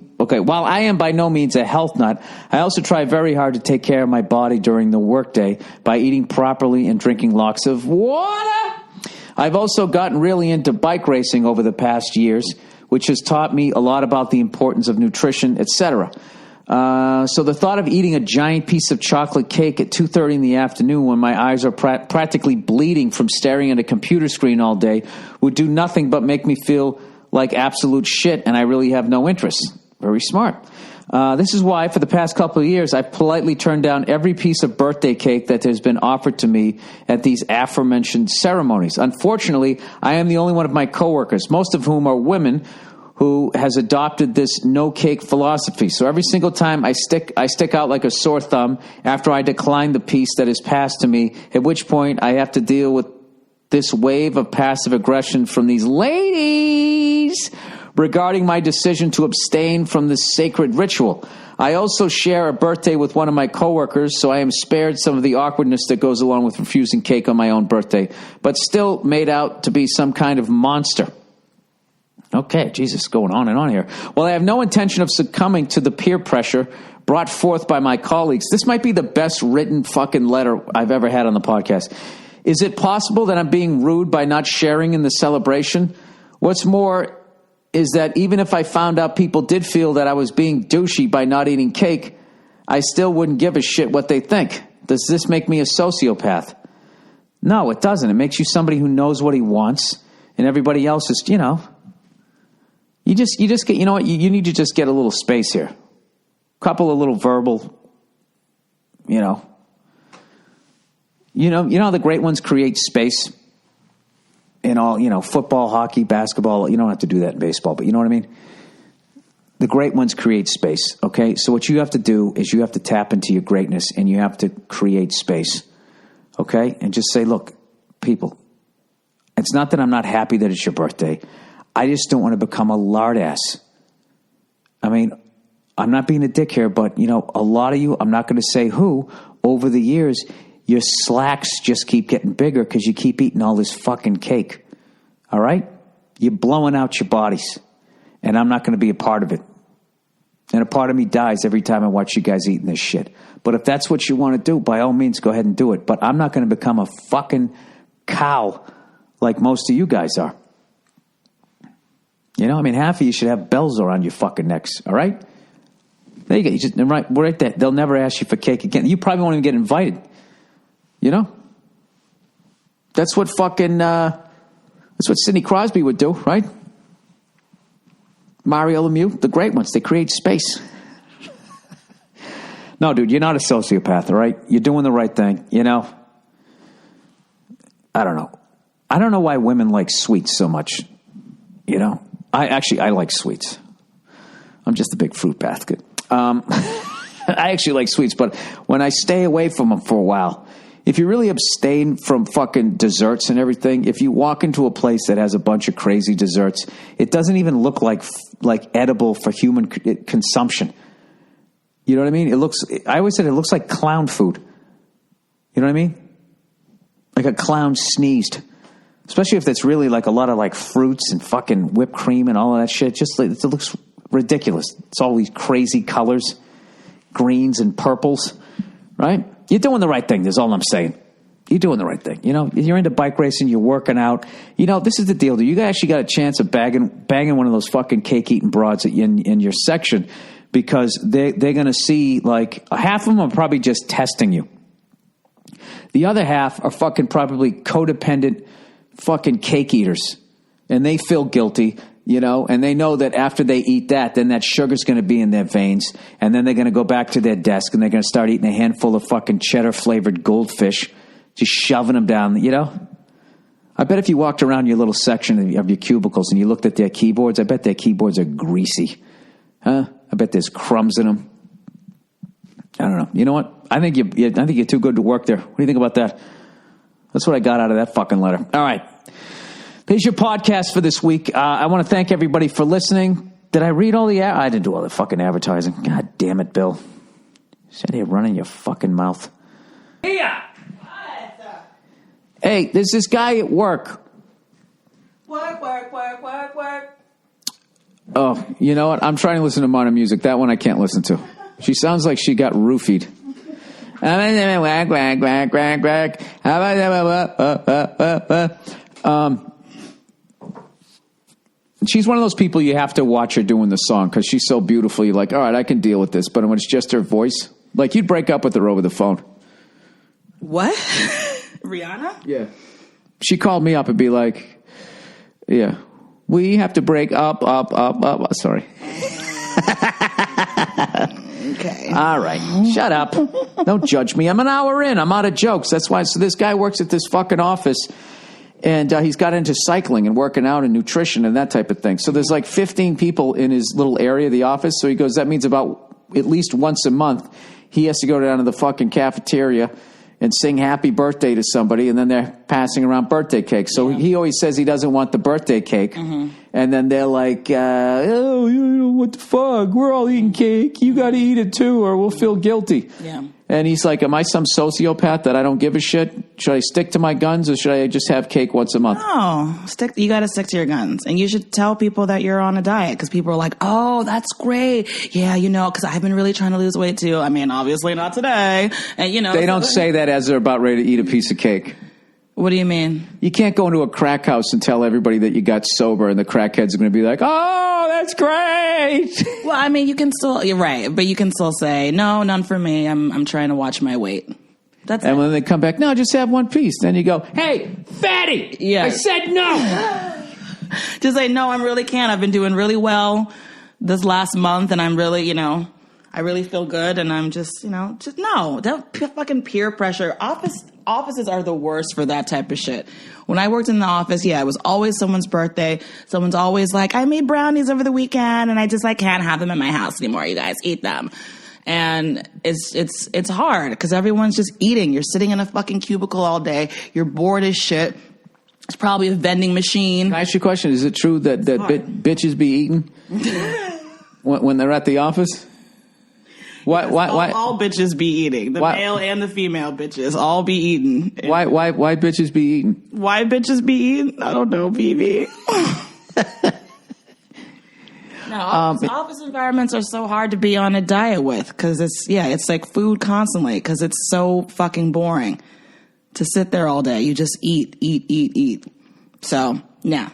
a health nut, I also try very hard to take care of my body during the workday by eating properly and drinking lots of water. I've also gotten really into bike racing over the past years, which has taught me a lot about the importance of nutrition, etc. So the thought of eating a giant piece of chocolate cake at 2:30 in the afternoon when my eyes are practically bleeding from staring at a computer screen all day would do nothing but make me feel like absolute shit, and I really have no interest. Very smart. This is why, for the past couple of years, I've politely turned down every piece of birthday cake that has been offered to me at these aforementioned ceremonies. Unfortunately, I am the only one of my coworkers, most of whom are women, who has adopted this no-cake philosophy. So every single time I stick out like a sore thumb after I decline the piece that is passed to me, at which point I have to deal with this wave of passive aggression from these ladies regarding my decision to abstain from this sacred ritual. I also share a birthday with one of my coworkers, so I am spared some of the awkwardness that goes along with refusing cake on my own birthday, but still made out to be some kind of monster. Okay, Jesus, going on and on here. Well, I have no intention of succumbing to the peer pressure brought forth by my colleagues. This might be the best written fucking letter I've ever had on the podcast. Is it possible that I'm being rude by not sharing in the celebration? What's more is that even if I found out people did feel that I was being douchey by not eating cake, I still wouldn't give a shit what they think. Does this make me a sociopath? No, it doesn't. It makes you somebody who knows what he wants, and everybody else is, you just get, you know what, you need to just get a little space here. Couple of little verbal, you know how the great ones create space in all, football, hockey, basketball. You don't have to do that in baseball, but you know what I mean? The great ones create space, okay? So what you have to do is you have to tap into your greatness and you have to create space, okay? And just say, look, people, it's not that I'm not happy that it's your birthday. I just don't want to become a lard ass. I mean, I'm not being a dick here, but, a lot of you, I'm not going to say who, over the years, your slacks just keep getting bigger because you keep eating all this fucking cake. All right? You're blowing out your bodies. And I'm not going to be a part of it. And a part of me dies every time I watch you guys eating this shit. But if that's what you want to do, by all means, go ahead and do it. But I'm not going to become a fucking cow like most of you guys are. Half of you should have bells around your fucking necks. All right? There you go. You just, right there. They'll never ask you for cake again. You probably won't even get invited. That's what Sidney Crosby would do, right? Mario Lemieux, the great ones. They create space. No, dude, you're not a sociopath, all right? You're doing the right thing, you know? I don't know. I don't know why women like sweets so much, you know? I like sweets. I'm just a big fruit basket. I actually like sweets, but when I stay away from them for a while, if you really abstain from fucking desserts and everything, if you walk into a place that has a bunch of crazy desserts, it doesn't even look like edible for human consumption. You know what I mean? I always said it looks like clown food. You know what I mean? Like a clown sneezed. Especially if it's really like a lot of like fruits and fucking whipped cream and all of that shit. Just like, it looks ridiculous. It's all these crazy colors, greens and purples, right? You're doing the right thing. That's all I'm saying. You're doing the right thing. You know, you're into bike racing, you're working out. You know, this is the deal. You actually got a chance of banging one of those fucking cake-eating broads in your section, because they're going to see, like, half of them are probably just testing you. The other half are fucking probably codependent fucking cake eaters. And they feel guilty, you know, and they know that after they eat that, then that sugar's going to be in their veins. And then they're going to go back to their desk and they're going to start eating a handful of fucking cheddar-flavored goldfish, just shoving them down, you know? I bet if you walked around your little section of your cubicles and you looked at their keyboards, I bet their keyboards are greasy. Huh? I bet there's crumbs in them. I don't know. You know what? I think you're too good to work there. What do you think about that? That's what I got out of that fucking letter. All right. There's your podcast for this week. I want to thank everybody for listening. Did I read all the I didn't do all the fucking advertising. God damn it, Bill. Sit here running your fucking mouth. Here! Hey, there's this guy at work. Work. Oh, you know what? I'm trying to listen to modern music. That one I can't listen to. She sounds like she got roofied. She's one of those people you have to watch her doing the song because she's so beautiful. You're like, all right, I can deal with this. But when it's just her voice, like you'd break up with her over the phone. What? Rihanna? Yeah. She called me up and be like, yeah, we have to break up. Sorry. Okay. All right. Shut up. Don't judge me. I'm an hour in. I'm out of jokes. That's why. So this guy works at this fucking office, and he's got into cycling and working out and nutrition and that type of thing. So there's like 15 people in his little area of the office. So he goes, that means about at least once a month, he has to go down to the fucking cafeteria and sing happy birthday to somebody, and then they're passing around birthday cake. So he always says he doesn't want the birthday cake. Mm-hmm. And then they're like, oh, you know, what the fuck? We're all eating cake. You got to eat it too, or we'll feel guilty. Yeah. And he's like, am I some sociopath that I don't give a shit? Should I stick to my guns, or should I just have cake once a month? No, you got to stick to your guns. And you should tell people that you're on a diet, because people are like, oh, that's great. Yeah, you know, because I've been really trying to lose weight too. I mean, obviously not today. And, you know. They don't say that as they're about ready to eat a piece of cake. What do you mean? You can't go into a crack house and tell everybody that you got sober, and the crackheads are going to be like, oh, that's great. Well, I mean, you're right, but you can still say, no, none for me. I'm trying to watch my weight. And when they come back, no, just have one piece. Then you go, hey, fatty, yeah. I said no. Just say, no, I really can't. I've been doing really well this last month, and I'm really, you know, I really feel good, and I'm just, you know, just no. That fucking peer pressure. Offices are the worst for that type of shit. When I worked in the office, yeah, it was always someone's birthday. Someone's always like, I made brownies over the weekend, and I just like can't have them in my house anymore. You guys eat them. And it's hard because everyone's just eating. You're sitting in a fucking cubicle all day. You're bored as shit. It's probably a vending machine. Can I ask you a question? Is it true that bitches be eating when they're at the office? Why? All bitches be eating. The male and the female bitches all be eating. Why bitches be eating? Why bitches be eating? I don't know, BB. No, office environments are so hard to be on a diet with because it's like food constantly because it's so fucking boring to sit there all day. You just eat. So, yeah,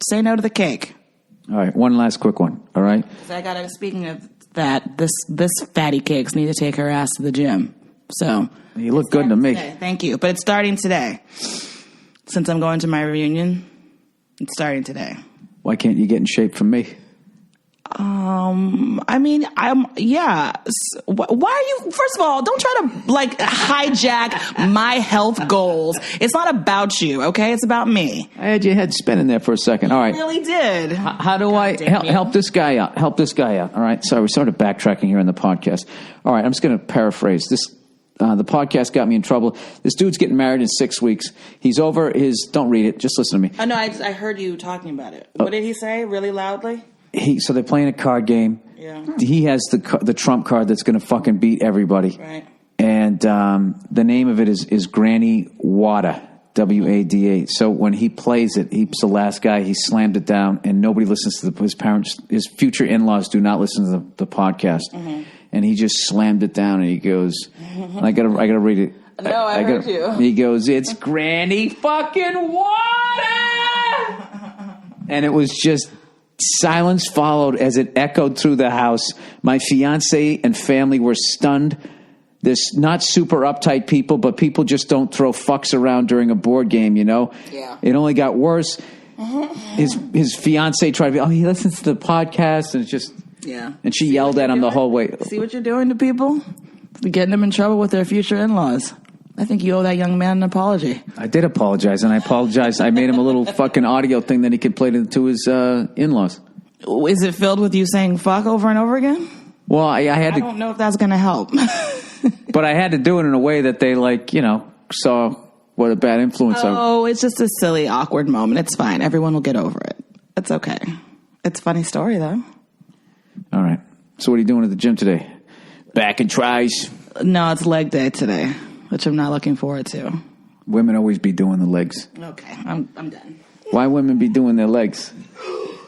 say no to the cake. All right, one last quick one, all right? So speaking of that, this fatty cakes need to take her ass to the gym. So you look good to me. Today. Thank you. But it's starting today. since I'm going to my reunion. It's starting today. Why can't you get in shape for me? I mean, yeah. Why are you, first of all, don't try to like hijack my health goals. It's not about you, okay? It's about me. I had your head spinning there for a second. All right. You really did. How do I help this guy out? Help this guy out. All right. Sorry, we're sort of backtracking here in the podcast. All right. I'm just going to paraphrase this. The podcast got me in trouble. This dude's getting married in 6 weeks. He's over his, don't read it. Just listen to me. Oh, no, I heard you talking about it. What did he say really loudly? So they're playing a card game. Yeah. He has the trump card that's going to fucking beat everybody. Right. And the name of it is Granny Wada, WADA. So when he plays it, he's the last guy. He slammed it down, and nobody listens to his parents. His future in-laws do not listen to the podcast. Mm-hmm. And he just slammed it down, and he goes, I gotta read it. No, I heard you. He goes, it's Granny fucking Wada! And it was just... Silence followed as it echoed through the house. My fiance and family were stunned. There's not super uptight people, but people just don't throw fucks around during a board game, you know? Yeah. It only got worse. His fiance tried to be, he listens to the podcast, and it's just... Yeah. And she yelled at him the whole way. See what you're doing to people? Getting them in trouble with their future in-laws. I think you owe that young man an apology. I did apologize, and I apologized. I made him a little fucking audio thing that he could play to his in-laws. Is it filled with you saying fuck over and over again? Well, I had to... I don't know if that's going to help. But I had to do it in a way that they, saw what a bad influence I... Oh, it's just a silly, awkward moment. It's fine. Everyone will get over it. It's okay. It's a funny story, though. All right. So what are you doing at the gym today? Back and tries? No, it's leg day today, which I'm not looking forward to. Women always be doing the legs. Okay, I'm done. Why women be doing their legs?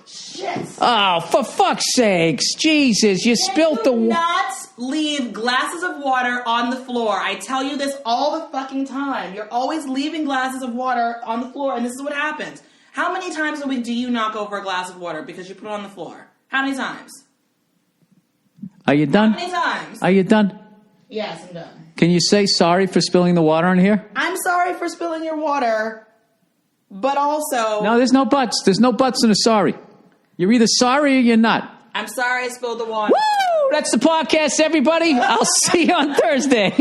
Shit. Oh, for fuck's sakes. Jesus, you spilt the... Not leave glasses of water on the floor. I tell you this all the fucking time. You're always leaving glasses of water on the floor, and this is what happens. How many times a week do you knock over a glass of water because you put it on the floor? How many times? Are you done? How many times? Are you done? Yes, I'm done. Can you say sorry for spilling the water in here? I'm sorry for spilling your water, but also... No, there's no buts. There's no buts in a sorry. You're either sorry or you're not. I'm sorry I spilled the water. Woo! That's the podcast, everybody. I'll see you on Thursday.